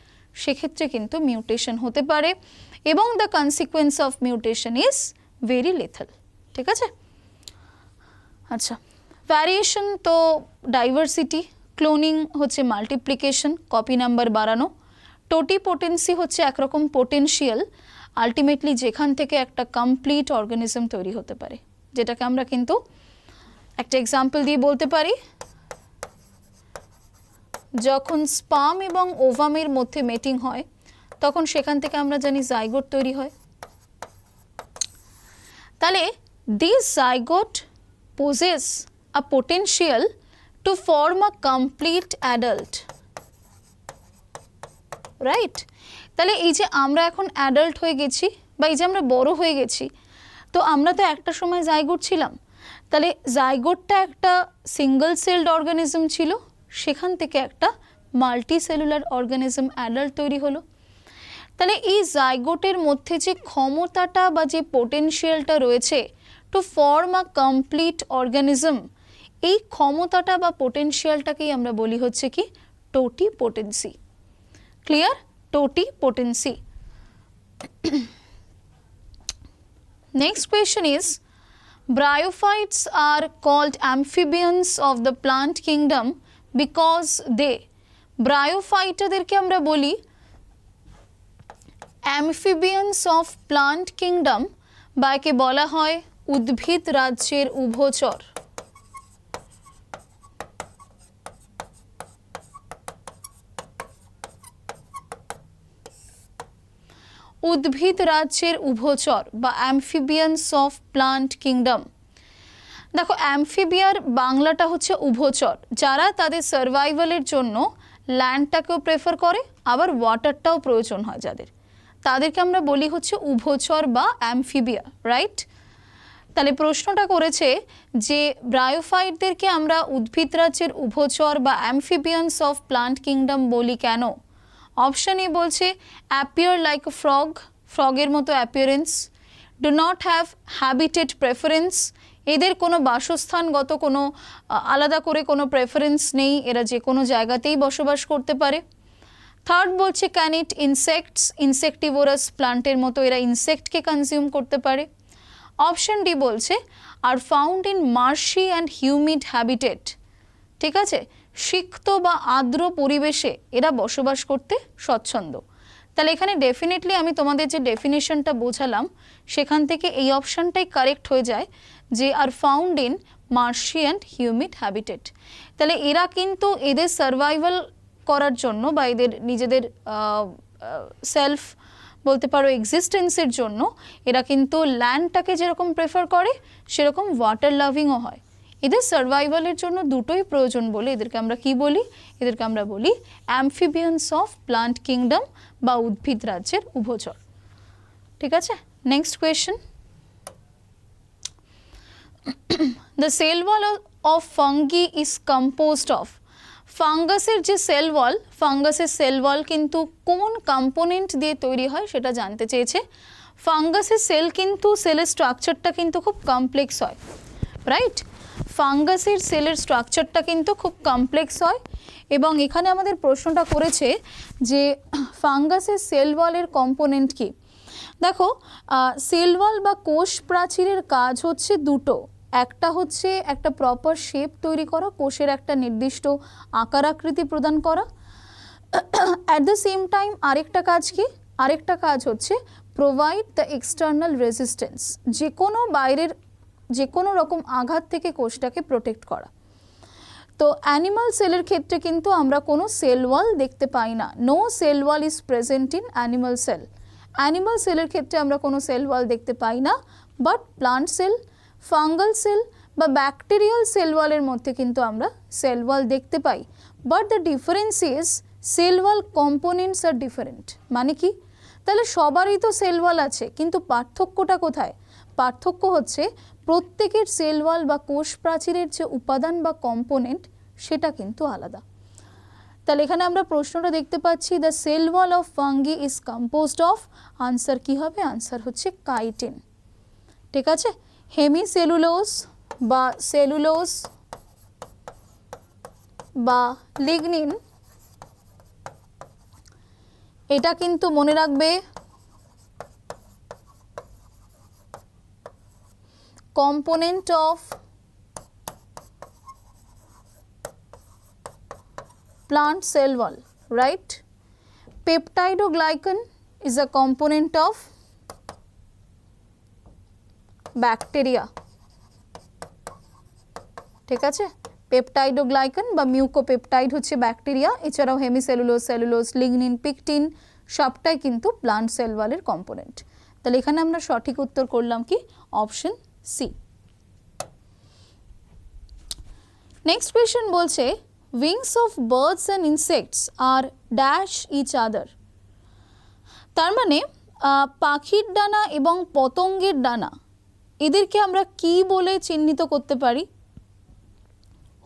সেক্ষেত্রে কিন্তু মিউটেশন হতে পারে এবং the consequence of mutation is very lethal, ঠিক আছে? আচ্ছা, ভ্যারিয়েশন তো ডাইভার্সিটি, ক্লোনিং হচ্ছে মাল্টিপ্লিকেশন, কপি নাম্বার বাড়ানো, টোটি পোটেন্সি হচ্ছে একরকম পোটেনশিয়াল, আলটিমেটলি যেখান থেকে একটা কমপ্লিট অর্গানিজম তৈরি হতে পারে, যেটাকে আমরা কিন্তু একটা এক্সাম্পল দিয়ে বলতে পারি, যখন স্পার্ম এবং ওভামের মধ্যে মেটিং হয় তখন সেখান থেকে আমরা জানি জাইগোট তৈরি হয়। তাহলে this zygote possess a potential to form a complete adult, right? তাহলে এই যে আমরা এখন অ্যাডাল্ট হয়ে গেছি বা এই যে আমরা বড় হয়ে গেছি, তো আমরা তো একটা সময় জাইগোট ছিলাম, তাহলে জাইগোটটা একটা সিঙ্গল সেলড অর্গানিজম ছিল, সেখান থেকে একটা মাল্টি সেলুলার অর্গানিজম অ্যাডাল্ট তৈরি হলো। তাহলে এই জাইগোটের মধ্যে যে ক্ষমতাটা বা যে পোটেনশিয়ালটা রয়েছে to form a complete organism, এই ক্ষমতাটা বা পোটেনশিয়ালটাকেই আমরা বলি হচ্ছে কি totipotency. Clear? Totipotency. Next question is, bryophytes are called amphibians of the plant kingdom because they, bryophyteদেরকে আমরা বলি amphibians of plant kingdom বা একে বলা হয় উদ্ভিদ রাজ্যের উভচর। উদ্ভিদ রাজ্যের উভচর বা অ্যামফিবিয়ানস অফ প্লান্ট কিংডম। দেখো, অ্যামফিবিয়ার বাংলাটা হচ্ছে উভচর, যারা তাদের সার্ভাইভালের জন্য ল্যান্ডটাকেও প্রেফার করে আবার ওয়াটারটাও প্রয়োজন হয় যাদের, তাদেরকে আমরা বলি হচ্ছে উভচর বা অ্যামফিবিয়া, রাইট? তাহলে প্রশ্নটা করেছে যে ব্রায়োফাইটদেরকে আমরা উদ্ভিদ রাজ্যের উভচর বা অ্যামফিবিয়ানস অফ প্লান্ট কিংডম বলি কেন? অপশন এ বলছে অ্যাপিয়ার লাইক আ ফ্রগ, ফ্রগের মতো appearance, do not have habitat preference, এদের কোনো বাসস্থানগত কোনো আলাদা করে কোনো প্রেফারেন্স নেই, এরা যে কোনো জায়গাতেই বসবাস করতে পারে। থার্ড বলছে ক্যান ইট ইনসেক্টস, ইনসেক্টিভোরাস প্লান্টের মতো এরা ইনসেক্টকে কনজিউম করতে পারে। অপশন ডি বলছে are found in marshy and humid habitat, ঠিক আছে, সিক্ত বা আর্দ্র পরিবেশে এরা বসবাস করতে স্বচ্ছন্দ। তাহলে এখানে ডেফিনেটলি আমি তোমাদের যে ডেফিনেশনটা বোঝালাম সেখান থেকে এই অপশানটাই কারেক্ট হয়ে যায় যে are found in marshy and humid habitat. তাহলে এরা কিন্তু এদের সার্ভাইভাল করার জন্য বা এদের নিজেদের সেলফ বলতে পারো এক্সিস্টেন্সের জন্য এরা কিন্তু ল্যান্ডটাকে যেরকম প্রেফার করে সেরকম ওয়াটার লাভিংও হয়। এদের সার্ভাইভালের জন্য দুটোই প্রয়োজন বলে এদেরকে আমরা কি বলি? এদেরকে আমরা বলি অ্যামফিবিয়ানস অফ প্লান্ট কিংডম বা উদ্ভিদ রাজ্যের উভচর। ঠিক আছে, next question. The cell wall of fungi is composed of, ফাঙ্গাসের যে সেল ওয়াল, ফাঙ্গাসের সেল ওয়াল কিন্তু কোন কম্পোনেন্ট দিয়ে তৈরি হয় সেটা জানতে চেয়েছে। ফাঙ্গাসের সেল কিন্তু সেলের স্ট্রাকচারটা কিন্তু খুব কমপ্লেক্স হয়, রাইট? ফাঙ্গাসের সেলের স্ট্রাকচারটা কিন্তু খুব কমপ্লেক্স হয় এবং এখানে আমাদের প্রশ্নটা করেছে যে ফাঙ্গাসের সেল ওয়ালের কম্পোনেন্ট কি। দেখো সেল ওয়াল বা কোষ প্রাচীরের কাজ হচ্ছে দুটো, একটা হচ্ছে একটা প্রপার শেপ তৈরি করা, কোষের একটা নির্দিষ্ট আকার আকৃতি প্রদান করা, অ্যাট দ্য সেম টাইম আরেকটা কাজ কি, আরেকটা কাজ হচ্ছে প্রোভাইড দ্য এক্সটার্নাল রেজিস্ট্যান্স, যে কোনো বাইরের যে কোনো রকম আঘাত থেকে কোষটাকে প্রোটেক্ট করা। তো অ্যানিমাল সেলের ক্ষেত্রে কিন্তু আমরা কোনো সেল ওয়াল দেখতে পাই না, no cell wall is present in animal cell. Animal সেলের ক্ষেত্রে আমরা কোনো সেল ওয়াল দেখতে পাই না, but plant cell, fungal cell বা ব্যাকটেরিয়াল সেল ওয়ালের মধ্যে কিন্তু আমরা সেল ওয়াল দেখতে পাই। But the difference is cell wall components are different. মানে কি, তাহলে সবারই তো সেল ওয়াল আছে, কিন্তু পার্থক্যটা কোথায়? পার্থক্য হচ্ছে প্রত্যেকের সেল ওয়াল বা কোষ প্রাচীরের যে উপাদান বা কম্পোনেন্ট সেটা কিন্তু আলাদা। তাহলে এখানে আমরা প্রশ্নটা দেখতে পাচ্ছি, the cell wall of fungi is composed of, answer কি হবে? আনসার হচ্ছে কাইটিন। ঠিক আছে, হেমিসেলুলোজ বা সেলুলোজ বা লিগনিন, এটা কিন্তু মনে রাখবে component of plant cell wall, right? Peptidoglycan is a component of bacteria, ঠিক আছে, পেপটাইডোগ্লাইকান বা মিউকোপেপটাইড হচ্ছে ব্যাকটেরিয়া, এছাড়াও হেমিসেলুলোজ, সেলুলোজ, লিগনিন, পিকটিন সবটাই কিন্তু প্লান্ট সেল ওয়ালের কম্পোনেন্ট। তাহলে এখানে আমরা সঠিক উত্তর করলাম কি? Option C. নেক্সট কোয়েশ্চেন বলছে, wings of birds and insects are dash each other. তার মানে পাখির ডানা এবং পতঙ্গের ডানা, এদেরকে আমরা কি বলে চিহ্নিত করতে পারি?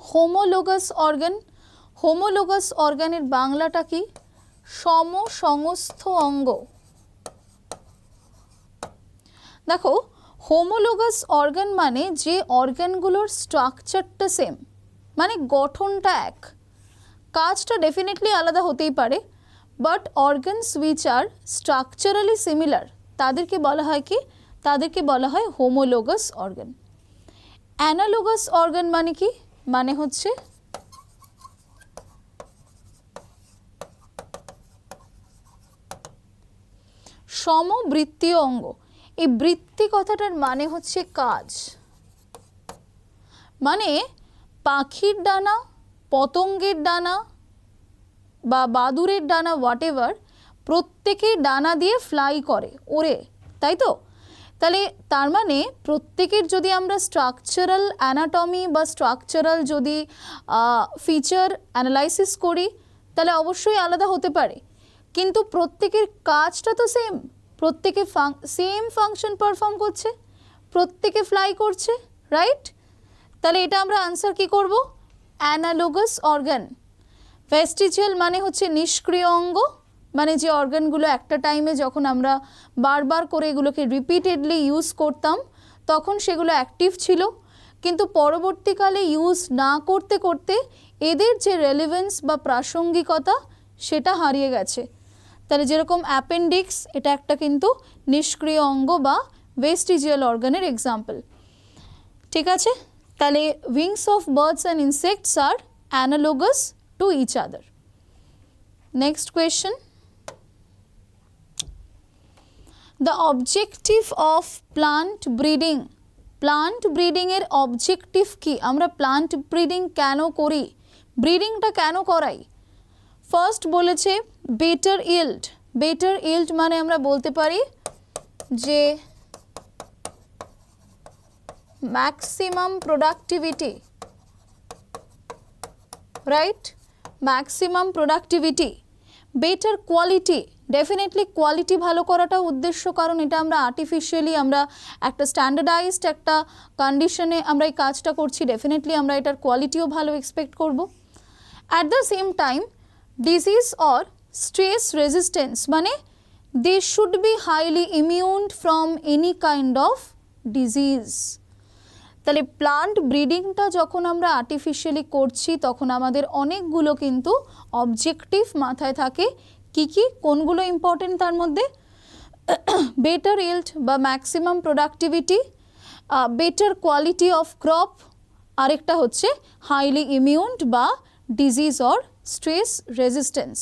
Homologous organ. হোমোলোগাস অর্গানের বাংলাটা কি? সমসংস্থ অঙ্গ। দেখো, হোমোলোগাস অর্গান মানে যে অর্গানগুলোর স্ট্রাকচারটা সেম, মানে গঠনটা এক, কাজটা ডেফিনেটলি আলাদা হতেই পারে, but organs which are structurally similar তাদেরকে বলা হয় কি? তাদেরকে বলা হয় হোমোলোগাস অর্গান। অ্যানালোগাস অর্গান মানে কি? মানে হচ্ছে সমবৃত্তীয় অঙ্গ। এই বৃত্তি কথাটার মানে হচ্ছে কাজ, মানে পাখির ডানা, পতঙ্গের ডানা বা বাদুড়ের ডানা, হোয়াট এভার, প্রত্যেকে ডানা দিয়ে ফ্লাই করে, ওড়ে, তাই তো? তাহলে তার মানে প্রত্যেকের যদি আমরা স্ট্রাকচারাল অ্যানাটমি বা স্ট্রাকচারাল যদি ফিচার অ্যানালাইসিস করি তাহলে অবশ্যই আলাদা হতে পারে, কিন্তু প্রত্যেকের কাজটা তো সেম, প্রত্যেকে সেম ফাংশন পারফর্ম করছে, প্রত্যেকে ফ্লাই করছে, রাইট? তাহলে এটা আমরা আনসার কি করব? Analogous organ. ভেস্টিজিয়াল মানে হচ্ছে নিষ্ক্রিয় অঙ্গ, মানে যে অর্গানগুলো একটা টাইমে যখন আমরা বারবার করে এগুলোকে রিপিটেডলি ইউজ করতাম তখন সেগুলো অ্যাক্টিভ ছিল, কিন্তু পরবর্তীকালে ইউজ না করতে করতে এদের যে রেলেভেন্স বা প্রাসঙ্গিকতা সেটা হারিয়ে গেছে। তাহলে যেরকম অ্যাপেন্ডিক্স, এটা একটা কিন্তু নিষ্ক্রিয় অঙ্গ বা ভেস্টিজিয়াল অর্গানের এক্সাম্পল। ঠিক আছে, তাহলে wings of birds and insects are analogous to each other. Next question, the objective of plant breeding. Plant ব্রিডিংয়ের অবজেক্টিভ কি? আমরা প্লান্ট ব্রিডিং কেন করি, ব্রিডিংটা কেন করাই? ফার্স্ট বলেছে বেটার ইল্ড। বেটার ইল্ড মানে আমরা বলতে পারি যে maximum productivity, right? Maximum productivity. Better quality, definitely quality ভালো করাটা উদ্দেশ্য, কারণ এটা আমরা আর্টিফিশিয়ালি আমরা একটা স্ট্যান্ডার্ডাইজড একটা কন্ডিশনে আমরা এই কাজটা করছি, ডেফিনেটলি আমরা এটার কোয়ালিটিও ভালো এক্সপেক্ট করব। At the same time disease or stress resistance, মানে they should be highly immune from any kind of disease. তাহলে প্লান্ট ব্রিডিংটা যখন আমরা আর্টিফিশিয়ালি করছি তখন আমাদের অনেকগুলো কিন্তু অবজেক্টিভ মাথায় থাকে। কি কি, কোনগুলো ইম্পর্টেন্ট তার মধ্যে? বেটার ইল্ড বা maximum productivity, better quality of crop, আরেকটা হচ্ছে হাইলি ইমিউনড বা ডিজিজ অর স্ট্রেস রেজিস্ট্যান্স।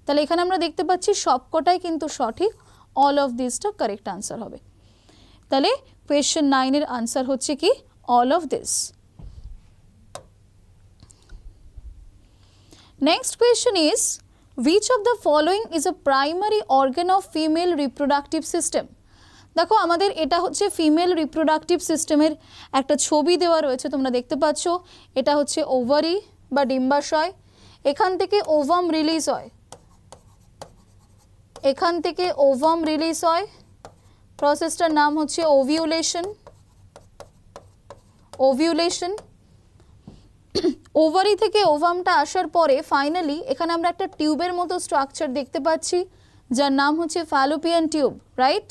তাহলে এখানে আমরা দেখতে পাচ্ছি সবকটাই কিন্তু সঠিক, অল অফ দিসটা কারেক্ট আনসার হবে। তাহলে কোয়েশ্চেন 9 এর আনসার হচ্ছে কি all of this. Next question is which of the following is a primary organ of female reproductive system? দেখো আমাদের এটা হচ্ছে ফিমেল রিপ্রোডাক্টিভ সিস্টেমের একটা ছবি দেওয়া রয়েছে, তোমরা দেখতে পাচ্ছ। এটা হচ্ছে ওভারি বা ডিম্বাশয়, এখান থেকে ওভাম রিলিজ হয়, এখান থেকে ওভাম রিলিজ হয়, প্রসেসটার নাম হচ্ছে ওভিউলেশন। ওভিউলেশন, ওভারি থেকে ওভামটা আসার পরে ফাইনালি এখানে আমরা একটা টিউবের মতো স্ট্রাকচার দেখতে পাচ্ছি যার নাম হচ্ছে ফ্যালোপিয়ান টিউব, রাইট?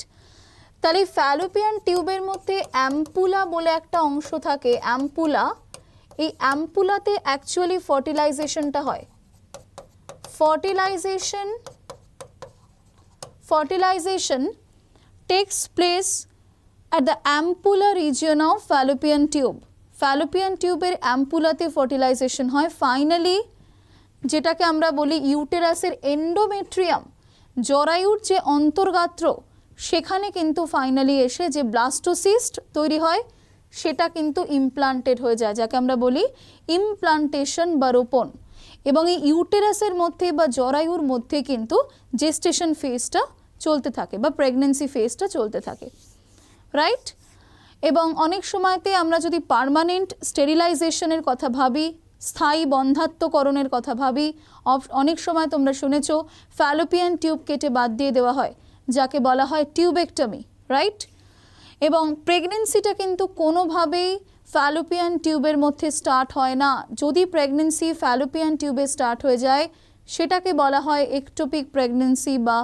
তাহলে ফ্যালোপিয়ান টিউবের মধ্যে অ্যাম্পুলা বলে একটা অংশ থাকে, অ্যাম্পুলা। এই অ্যাম্পুলাতে অ্যাকচুয়ালি ফার্টিলাইজেশনটা হয়। Fertilization takes place at the ampulla region of fallopian tube. ফ্যালোপিয়ান টিউবের অ্যাম্পুলাতে ফার্টিলাইজেশন হয়। ফাইনালি যেটাকে আমরা বলি ইউটেরাসের এন্ডোমেট্রিয়াম, জরায়ুর যে অন্তর্গাত্র, সেখানে কিন্তু ফাইনালি এসে যে ব্লাস্টোসিস্ট তৈরি হয় সেটা কিন্তু ইমপ্লান্টেড হয়ে যায়, যাকে আমরা বলি ইমপ্লান্টেশন বা রোপণ। এবং এই ইউটেরাসের মধ্যে বা জরায়ুর মধ্যে কিন্তু জেস্টেশন ফেজটা চলতে থাকে বা প্রেগনেন্সি ফেজটা চলতে থাকে, রাইট? এবং অনেক সময়তে আমরা যদি পার্মানেন্ট স্টেরিলাইজেশনের কথা ভাবি, স্থায়ী বন্ধাত্মকরণের কথা ভাবি, অনেক সময় তোমরা শুনেছো ফ্যালোপিয়ান টিউব কেটে বাদ দিয়ে দেওয়া হয়, যাকে বলা হয় টিউবেক্টমি, রাইট? এবং প্রেগনেন্সিটা কিন্তু কোনোভাবেই ফ্যালোপিয়ান টিউবের মধ্যে স্টার্ট হয় না। যদি প্রেগনেন্সি ফ্যালোপিয়ান টিউবে স্টার্ট হয়ে যায় সেটাকে বলা হয় একটোপিক প্রেগনেন্সি বা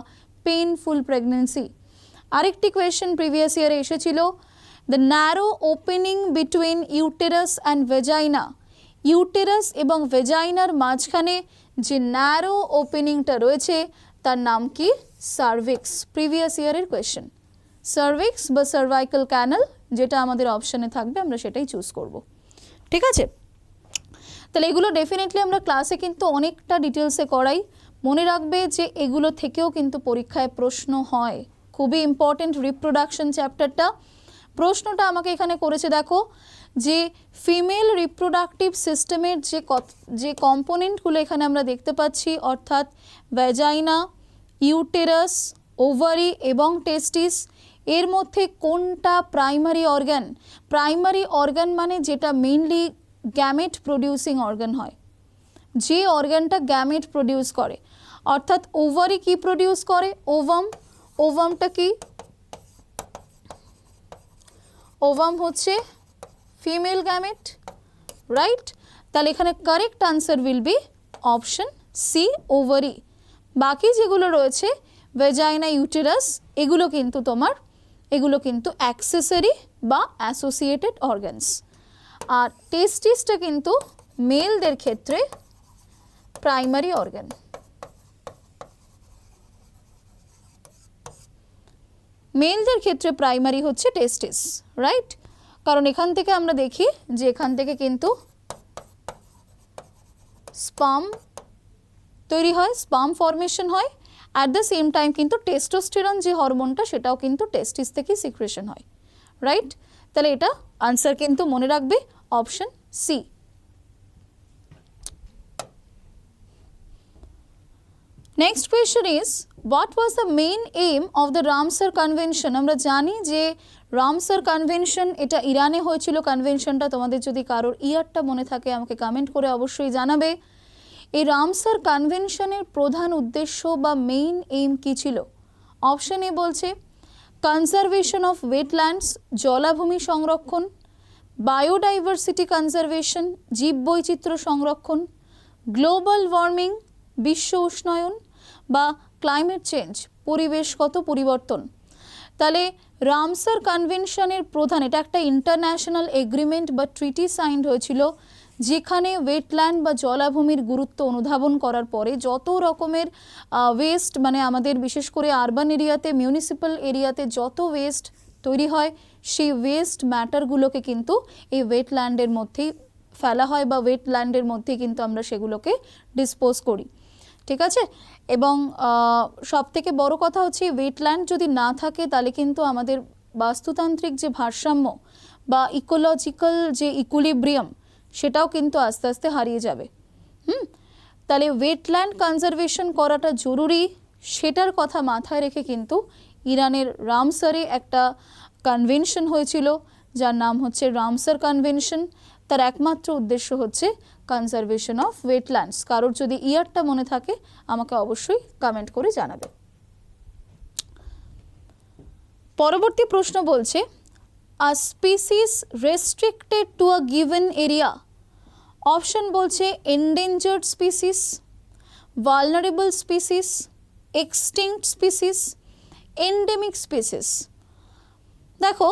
পেইনফুল প্রেগনেন্সি। আরেকটি কোয়েশ্চেন প্রিভিয়াস ইয়ারে এসেছিল, the narrow opening between uterus and vagina. Uterus এবং ভেজাইনার মাঝখানে যে ন্যারো ওপেনিংটা রয়েছে তার নাম কি? সার্ভিক্স। প্রিভিয়াস ইয়ারের কোয়েশ্চেন, সার্ভিক্স বা সার্ভাইকাল ক্যানাল, যেটা আমাদের অপশানে থাকবে আমরা সেটাই চুজ করব, ঠিক আছে? তাহলে এগুলো ডেফিনেটলি আমরা ক্লাসে কিন্তু অনেকটা ডিটেলসে করাই। মনে রাখবে যে এগুলো থেকেও কিন্তু পরীক্ষায় প্রশ্ন হয়, খুবই ইম্পর্টেন্ট রিপ্রোডাকশন চ্যাপ্টারটা। প্রশ্নটা আমাকে এখানে করেছে, দেখো যে ফিমেল রিপ্রোডাক্টিভ সিস্টেমের যে কম্পোনেন্টগুলো এখানে আমরা দেখতে পাচ্ছি, অর্থাৎ ভ্যাজাইনা, ইউটেরাস, ওভারি এবং টেস্টিস, এর মধ্যে কোনটা প্রাইমারি অর্গান? প্রাইমারি অর্গান মানে যেটা মেইনলি গ্যামেট প্রডিউসিং অর্গান হয়, যে অর্গানটা গ্যামেট প্রডিউস করে। অর্থাৎ ওভারি কি প্রডিউস করে? ওভাম। ওভামটা কি? ওভাম হচ্ছে ফিমেল গ্যামেট, রাইট? তাহলে এখানে correct answer will be option C, ovary. বাকি যেগুলো রয়েছে ভেজাইনা, ইউটেরাস, এগুলো কিন্তু অ্যাক্সেসরি বা অ্যাসোসিয়েটেড অর্গানস। আর টেস্টিসটা কিন্তু মেলদের ক্ষেত্রে প্রাইমারি অর্গান। মেলদের ক্ষেত্রে প্রাইমারি হচ্ছে টেস্টিস, রাইট? কারণ এখান থেকে আমরা দেখি যে এখান থেকে কিন্তু স্পার্ম তৈরি হয়, স্পার্ম ফর্মেশন হয়। অ্যাট দ্য সেম টাইম কিন্তু টেস্টোস্টেরন যে হরমোনটা সেটাও কিন্তু টেস্টিস থেকে সিক্রেশন হয়, রাইট? তাহলে এটা আনসার কিন্তু মনে রাখবে option C. Next question is what was the main aim of the Ramsar convention? আমরা জানি যে রামসার কনভেনশন এটা ইরানে হয়েছিল। কনভেনশনটা তোমাদের যদি কারোর ইয়ারটা মনে থাকে আমাকে কমেন্ট করে অবশ্যই জানাবে। এই রামসার কনভেনশনের প্রধান উদ্দেশ্য বা মেইন এইম কী ছিল? অপশন এ বলছে কনজারভেশন অফ ওয়েটল্যান্ডস, জলাভূমি সংরক্ষণ, বায়োডাইভার্সিটি কনজারভেশন, জীববৈচিত্র্য সংরক্ষণ, গ্লোবাল ওয়ার্মিং, বিশ্ব উষ্ণায়ন বা ক্লাইমেট চেঞ্জ, পরিবেশগত পরিবর্তন। তাহলে রামসার কনভেনশনের প্রধান, এটা একটা ইন্টারন্যাশনাল এগ্রিমেন্ট বা ট্রিটি সাইন্ড হয়েছিল যেখানে ওয়েটল্যান্ড বা জলাভূমির গুরুত্ব অনুধাবন করার পরে যত রকমের ওয়েস্ট, মানে আমাদের বিশেষ করে আরবান এরিয়াতে, মিউনিসিপ্যাল এরিয়াতে যত ওয়েস্ট তৈরি হয়, সেই ওয়েস্ট ম্যাটারগুলোকে কিন্তু এই ওয়েটল্যান্ডের মধ্যেই ফেলা হয় বা ওয়েটল্যান্ডের মধ্যেই কিন্তু আমরা সেগুলোকে ডিসপোজ করি, ঠিক আছে। এবং সবথেকে বড় কথা হচ্ছে ওয়েটল্যান্ড যদি না থাকে তাহলে কিন্তু আমাদের বাস্তুতান্ত্রিক যে ভারসাম্য বা ইকোলজিক্যাল যে ইকুইলিব্রিয়াম সেটাও কিন্তু আস্তে আস্তে হারিয়ে যাবে। তাহলে ওয়েটল্যান্ড কনজারভেশন করাটা জরুরি, সেটার কথা মাথায় রেখে কিন্তু ইরানের রামসারে একটা কনভেনশন হয়েছিল যার নাম হচ্ছে রামসার কনভেনশন। তার একমাত্র উদ্দেশ্য হচ্ছে কনজারভেশন অফ ওয়েটল্যান্ডস। কারোর যদি ইয়ারটা মনে থাকে আমাকে অবশ্যই কমেন্ট করে জানাবে। পরবর্তী প্রশ্ন বলছে, a species restricted to a given area. Option বলছে endangered species, vulnerable species, extinct species, endemic species. দেখো,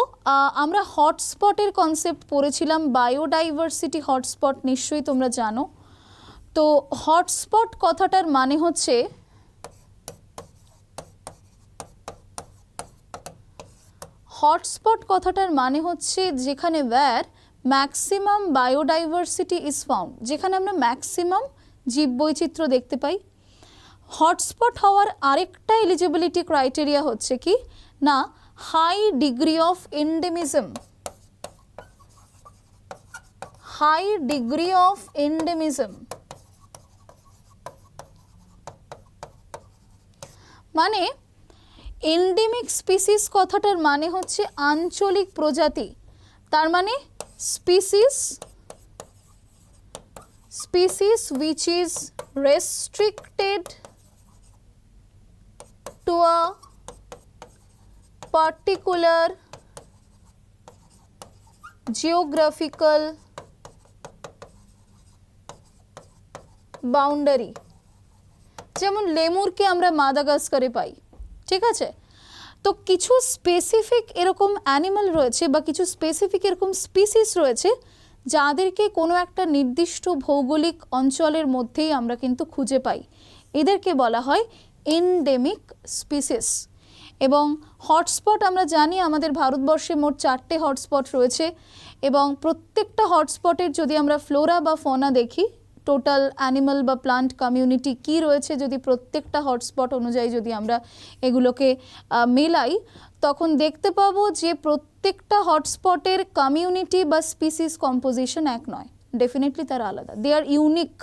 আমরা হটস্পটের কনসেপ্ট পড়েছিলাম, বায়োডাইভার্সিটি হটস্পট নিশ্চয়ই তোমরা জানো। তো হটস্পট কথাটার মানে হচ্ছে যেখানে where maximum biodiversity is found, যেখানে আমরা ম্যাক্সিমাম জীববৈচিত্র্য দেখতে পাই। হটস্পট হওয়ার আরেকটা এলিজিবিলিটি ক্রাইটেরিয়া হচ্ছে কি না, high degree of endemism. High degree of endemism মানে এন্ডেমিক স্পিসিস কথাটার মানে হচ্ছে আঞ্চলিক প্রজাতি। তার মানে species which is restricted to a particular geographical boundary। যেমন লেমুরকে আমরা মাদাগাস্কারে পাই, ঠিক আছে। তো কিছু স্পেসিফিক এরকম অ্যানিমাল রয়েছে বা কিছু স্পেসিফিক এরকম স্পিসিস রয়েছে যাদেরকে কোনো একটা নির্দিষ্ট ভৌগোলিক অঞ্চলের মধ্যেই আমরা কিন্তু খুঁজে পাই, এদেরকে বলা হয় এন্ডেমিক স্পিসিস। এবং হটস্পট আমরা জানি আমাদের ভারতবর্ষে মোট 4টে হটস্পট রয়েছে, এবং প্রত্যেকটা হটস্পটের যদি আমরা ফ্লোরা বা ফনা দেখি, টোটাল অ্যানিমাল বা প্লান্ট কমিউনিটি কি রয়েছে, যদি প্রত্যেকটা হটস্পট অনুযায়ী যদি আমরা এগুলোকে মেলাই, তখন দেখতে পাবো যে প্রত্যেকটা হটস্পটের কমিউনিটি বা স্পিসিস কম্পোজিশন এক নয়, ডেফিনেটলি তারা আলাদা। দে আর ইউনিক,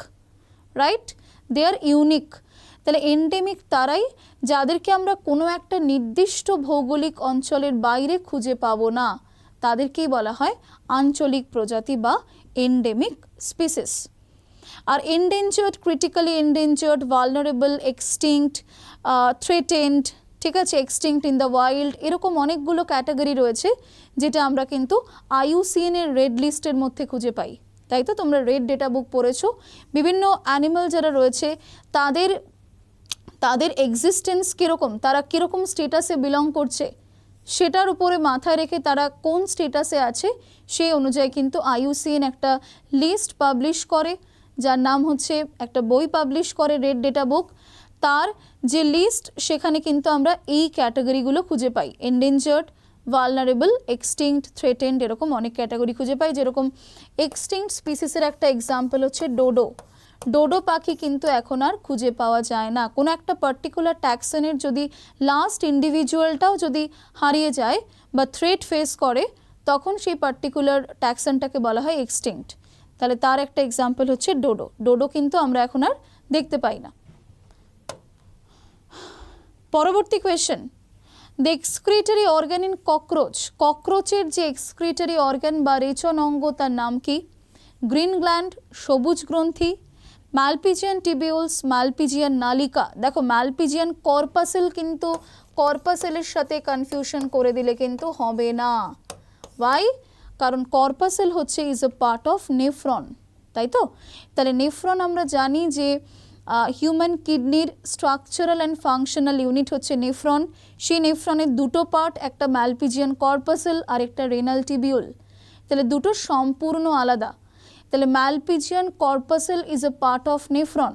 রাইট, দে আর ইউনিক। তাহলে এন্ডেমিক তারাই যাদেরকে আমরা কোনো একটা নির্দিষ্ট ভৌগোলিক অঞ্চলের বাইরে খুঁজে পাবো না, তাদেরকেই বলা হয় আঞ্চলিক প্রজাতি বা এন্ডেমিক স্পিসিস। আর endangered, critically endangered, vulnerable, extinct, threatened, ঠিক আছে, এক্সটিংক্ট ইন দ্য ওয়াইল্ড, এরকম অনেকগুলো ক্যাটাগরি রয়েছে যেটা আমরা কিন্তু IUCN এর রেড লিস্টের মধ্যে খুঁজে পাই, তাই তো? তোমরা রেড ডেটা বুক পড়েছো। বিভিন্ন অ্যানিমাল যারা রয়েছে তাদের এক্সিস্টেন্স কীরকম, তারা কীরকম স্টেটাসে বিলং করছে, সেটার উপরে মাথায় রেখে তারা কোন স্টেটাসে আছে সেই অনুযায়ী কিন্তু IUCN একটা লিস্ট পাবলিশ করে, যার নাম হচ্ছে, একটা বই পাবলিশ করে রেড ডেটা বুক। তার যে লিস্ট, সেখানে কিন্তু আমরা এই ক্যাটাগরিগুলো খুঁজে পাই, এন্ডেঞ্জার্ড, ভালনারেবল, এক্সটিংক্ট, থ্রেটেন্ড, এরকম অনেক ক্যাটাগরি খুঁজে পাই। যেরকম এক্সটিংক্ট স্পিসিসের একটা এক্সাম্পল হচ্ছে ডোডো। ডোডো পাখি কিন্তু এখন আর খুঁজে পাওয়া যায় না। কোনো একটা পার্টিকুলার ট্যাক্সনের যদি লাস্ট ইন্ডিভিজুয়ালটাও যদি হারিয়ে যায় বা থ্রেট ফেস করে, তখন সেই পার্টিকুলার ট্যাক্সনটাকে বলা হয় এক্সটিংক্ট। তাহলে তার একটা এক্সাম্পল হচ্ছে ডোডো। ডোডো কিন্তু আমরা এখন আর দেখতে পাই না। পরবর্তী question, the excretory organ in cockroach. ককরোচের যে এক্সক্রিটরি অর্গান বা রেচন অঙ্গ, তার নাম কি? গ্রিন গ্ল্যান্ড, সবুজ গ্রন্থি, ম্যালপিজিয়ান টিবিউলস, ম্যালপিজিয়ান নালিকা। দেখো, ম্যালপিজিয়ান কর্পাসেল, কিন্তু কর্পাসেলের সাথে কনফিউশন করে দিলে কিন্তু হবে না। ওয়াই? কারণ কর্পাসেল হচ্ছে is a part of nephron, তাই তো? তাহলে নেফ্রন আমরা জানি যে হিউম্যান কিডনির স্ট্রাকচারাল অ্যান্ড ফাংশনাল ইউনিট হচ্ছে নেফ্রন। সেই নেফ্রনের দুটো পার্ট, একটা ম্যালপিজিয়ান কর্পাসেল আর একটা রেনাল টিবিউল। তাহলে দুটো সম্পূর্ণ আলাদা। তাহলে Malpighian corpuscle is a part of nephron.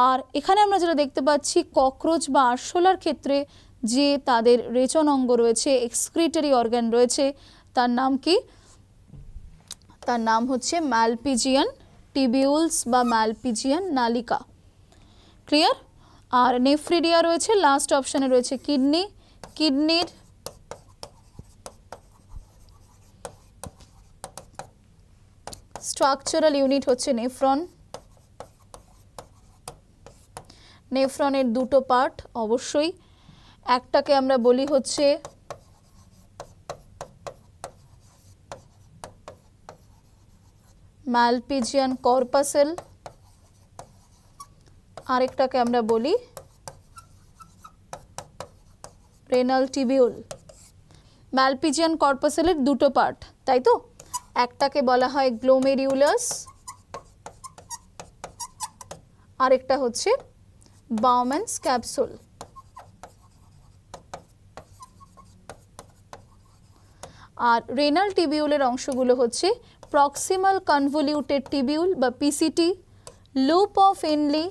আর এখানে আমরা যেটা দেখতে পাচ্ছি ককরোচ বা আরশোলার ক্ষেত্রে যে তাদের রেচন অঙ্গ রয়েছে, এক্সক্রিটরি অর্গান রয়েছে, তার নাম কি? তার নাম হচ্ছে ম্যালপিজিয়ান টিবিউলস বা ম্যালপিজিয়ান নালিকা। ক্লিয়ার? আর নেফ্রিডিয়া রয়েছে, লাস্ট অপশানে রয়েছে কিডনি। কিডনির স্ট্রাকচারাল ইউনিট হচ্ছে নেফ্রন। নেফ্রনের দুটো পার্ট অবশ্যই, একটাকে আমরা বলি হচ্ছে ম্যালপিজিয়ান কর্পাসেল, আরেকটাকে আমরা বলি রেনাল টিবিউল। ম্যালপিজিয়ান কর্পাসেলের দুটো পার্ট, তাই তো? একটাকে বলা হয় গ্লোমেরিউলাস, আরেকটা হচ্ছে বাউম্যানস ক্যাপসুল। আর রেনাল টিবিউলের অংশগুলো হচ্ছে প্রক্সিমাল কনভলিউটেড টিবিউল বা পিসিটি, লুপ অফ এনলি,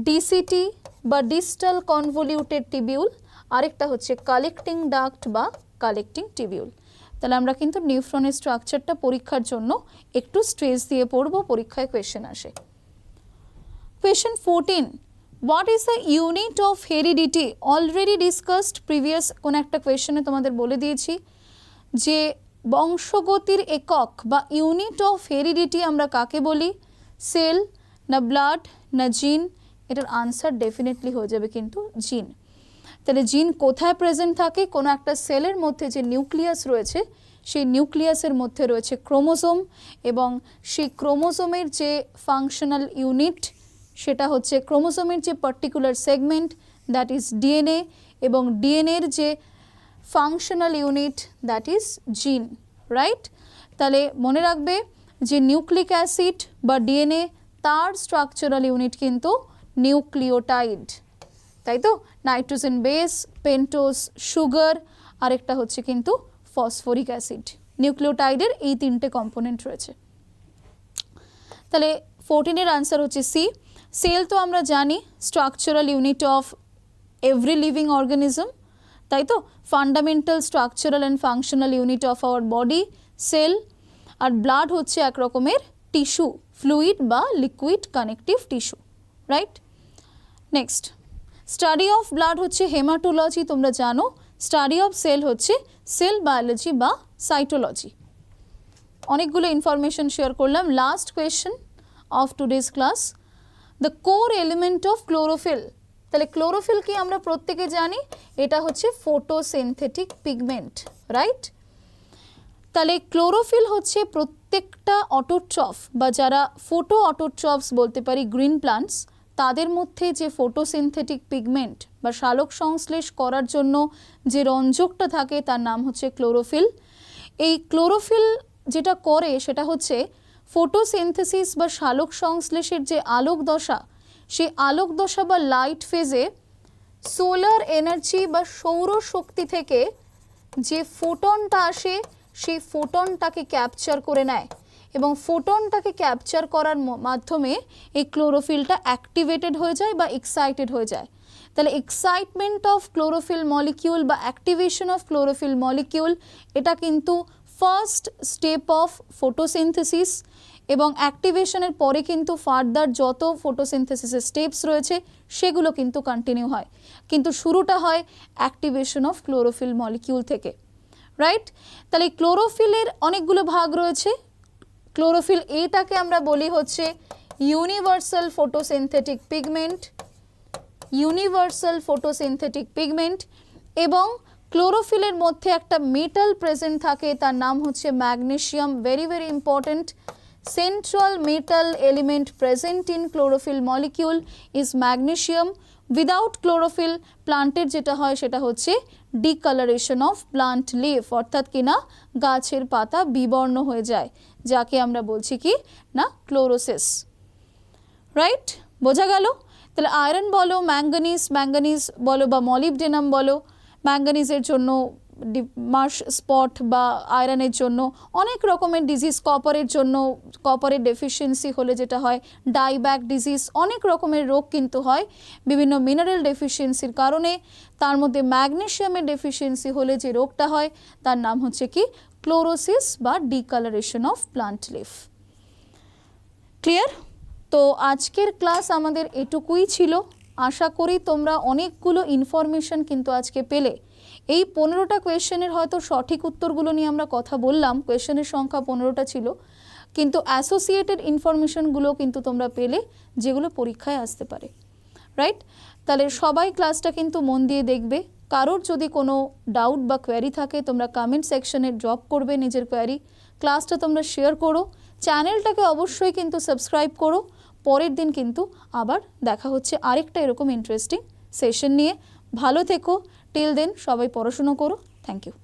ডিসিটি বা ডিস্টাল কনভলিউটেড টিবিউল, আরেকটা হচ্ছে কালেক্টিং ডাক্ট বা কালেক্টিং টিবিউল। তাহলে আমরা কিন্তু নিউফ্রনের স্ট্রাকচারটা পরীক্ষার জন্য একটু স্ট্রেস দিয়ে পড়ব, পরীক্ষায় কোয়েশ্চেন আসে। Question 14, what is the unit of heredity? Already discussed previous কোন একটা কোয়েশ্চেনে তোমাদের বলে দিয়েছি যে বংশগতির একক বা ইউনিট অফ হেরিডিটি আমরা কাকে বলি? সেল না ব্লাড না জিন? এটার আনসার ডেফিনেটলি হয়ে যাবে কিন্তু জিন। তাহলে জিন কোথায় প্রেজেন্ট থাকে? কোনো একটা সেলের মধ্যে যে নিউক্লিয়াস রয়েছে সেই নিউক্লিয়াসের মধ্যে রয়েছে ক্রোমোজোম, এবং সেই ক্রোমোজোমের যে ফাংশনাল ইউনিট সেটা হচ্ছে ক্রোমোজোমের যে particular segment, that is DNA, এবং ডিএনএর যে ফাংশনাল ইউনিট দ্যাট ইজ জিন, রাইট? তাহলে মনে রাখবে যে নিউক্লিক অ্যাসিড বা ডিএনএ তার স্ট্রাকচারাল ইউনিট কিন্তু নিউক্লিওটাইড, তাই তো? নাইট্রোজেন বেস, পেন্টোজ সুগার, আরেকটা হচ্ছে কিন্তু ফসফরিক অ্যাসিড। নিউক্লিওটাইডের এই তিনটে কম্পোনেন্ট রয়েছে। তাহলে 14-এর আনসার হচ্ছে সি। সেল তো আমরা জানি structural unit of every living organism, তাই তো? Fundamental structural and functional unit of our body cell. আর ব্লাড হচ্ছে এক রকমের টিস্যু, ফ্লুইড বা liquid connective tissue, right? Next, study of blood হচ্ছে হেমাটোলজি, তোমরা জানো। স্টাডি অফ সেল হচ্ছে সেল বায়োলজি বা সাইটোলজি। অনেকগুলো ইনফরমেশন শেয়ার করলাম। Last question of today's class, the core element of chlorophyll. তাহলে ক্লোরোফিল কি আমরা প্রত্যেকে জানি, এটা হচ্ছে ফটোসিনথেটিক পিগমেন্ট, রাইট? তাহলে ক্লোরোফিল হচ্ছে প্রত্যেকটা অটোট্রফ বা যারা ফোটো অটোট্রফস বলতে পারি গ্রিন প্লান্টস, তাদের মধ্যে যে ফটোসিনথেটিক পিগমেন্ট বা সালোক সংশ্লেষ করার জন্য যে রঞ্জকটা থাকে তার নাম হচ্ছে ক্লোরোফিল। এই ক্লোরোফিল যেটা করে সেটা হচ্ছে ফটোসিনথেসিস বা সালোক সংশ্লেষের যে আলোক দশা, সেই আলোক দশা বা লাইট ফেজে সোলার এনার্জি বা সৌরশক্তি থেকে যে ফোটনটা আসে সেই ফোটনটাকে ক্যাপচার করে নেয়, এবং ফোটনটাকে ক্যাপচার করার মাধ্যমে এই ক্লোরোফিলটা অ্যাক্টিভেটেড হয়ে যায় বা এক্সাইটেড হয়ে যায়। তাহলে এক্সাইটমেন্ট অফ ক্লোরোফিল মলিকিউল বা অ্যাক্টিভেশন অফ ক্লোরোফিল মলিকিউল, এটা কিন্তু ফার্স্ট স্টেপ অফ ফটোসিনথেসিস, এবং অ্যাক্টিভেশনের পরে কিন্তু ফার্দার যত ফটোসিনথেসিসের স্টেপস রয়েছে সেগুলো কিন্তু কন্টিনিউ হয়, কিন্তু শুরুটা হয় অ্যাক্টিভেশন অফ ক্লোরোফিল মলিকিউল থেকে, রাইট? তাহলে ক্লোরোফিলের অনেকগুলো ভাগ রয়েছে। ক্লোরোফিল এটাকে আমরা বলি হচ্ছে universal photosynthetic pigment, universal photosynthetic pigment, এবং ক্লোরোফিলের মধ্যে একটা মেটাল প্রেজেন্ট থাকে, তার নাম হচ্ছে magnesium. Very very important, central metal element present in chlorophyll molecule is magnesium. Without chlorophyll প্লান্টের যেটা হয় সেটা হচ্ছে ডিকালারেশন অফ প্লান্ট লিফ, অর্থাৎ কিনা গাছের পাতা বিবর্ণ হয়ে যায়, যাকে আমরা বলছি কি না ক্লোরোসিস, রাইট? বোঝা গেল? তাহলে আয়রন বলো, ম্যাঙ্গানিজ বলো বা মলিবডেনাম বলো, ম্যাঙ্গানিজের জন্য মার্শ স্পট বা আয়রনের জন্য, অনেক রকমের ডিজিজ, কপারের জন্য, কপারের ডেফিসিয়েন্সি হলে যেটা হয় ডাইব্যাক ডিজিজ, অনেক রকমের রোগ কিন্তু হয় বিভিন্ন মিনারেল ডেফিসিয়েন্সির কারণে। তার মধ্যে ম্যাগনেশিয়ামের ডেফিসিয়েন্সি হলে যে রোগটা হয় তার নাম হচ্ছে কি ক্লোরোসিস বা ডিকালারেশন অফ প্লান্ট লিফ। ক্লিয়ার? তো আজকের ক্লাস আমাদের এটুকুই ছিল। আশা করি তোমরা অনেকগুলো ইনফরমেশন কিন্তু আজকে পেলে। এই 15টা কোয়েশ্চেনের হয়তো সঠিক উত্তরগুলো নিয়ে আমরা কথা বললাম, কোয়েশ্চেনের সংখ্যা 15টা ছিল, কিন্তু অ্যাসোসিয়েটেড ইনফরমেশনগুলো কিন্তু তোমরা পেলে যেগুলো পরীক্ষায় আসতে পারে, রাইট? তাহলে সবাই ক্লাসটা কিন্তু মন দিয়ে দেখবে। কারোর যদি কোনো ডাউট বা কোয়ারি থাকে তোমরা কমেন্ট সেকশনে ড্রপ করবে নিজের কোয়ারি। ক্লাসটা তোমরা শেয়ার করো, চ্যানেলটাকে অবশ্যই কিন্তু সাবস্ক্রাইব করো। পরের দিন কিন্তু আবার দেখা হচ্ছে আরেকটা এরকম ইন্টারেস্টিং সেশন নিয়ে। ভালো থেকো, টিল দেন সবাই পড়াশুনো করো। Thank you.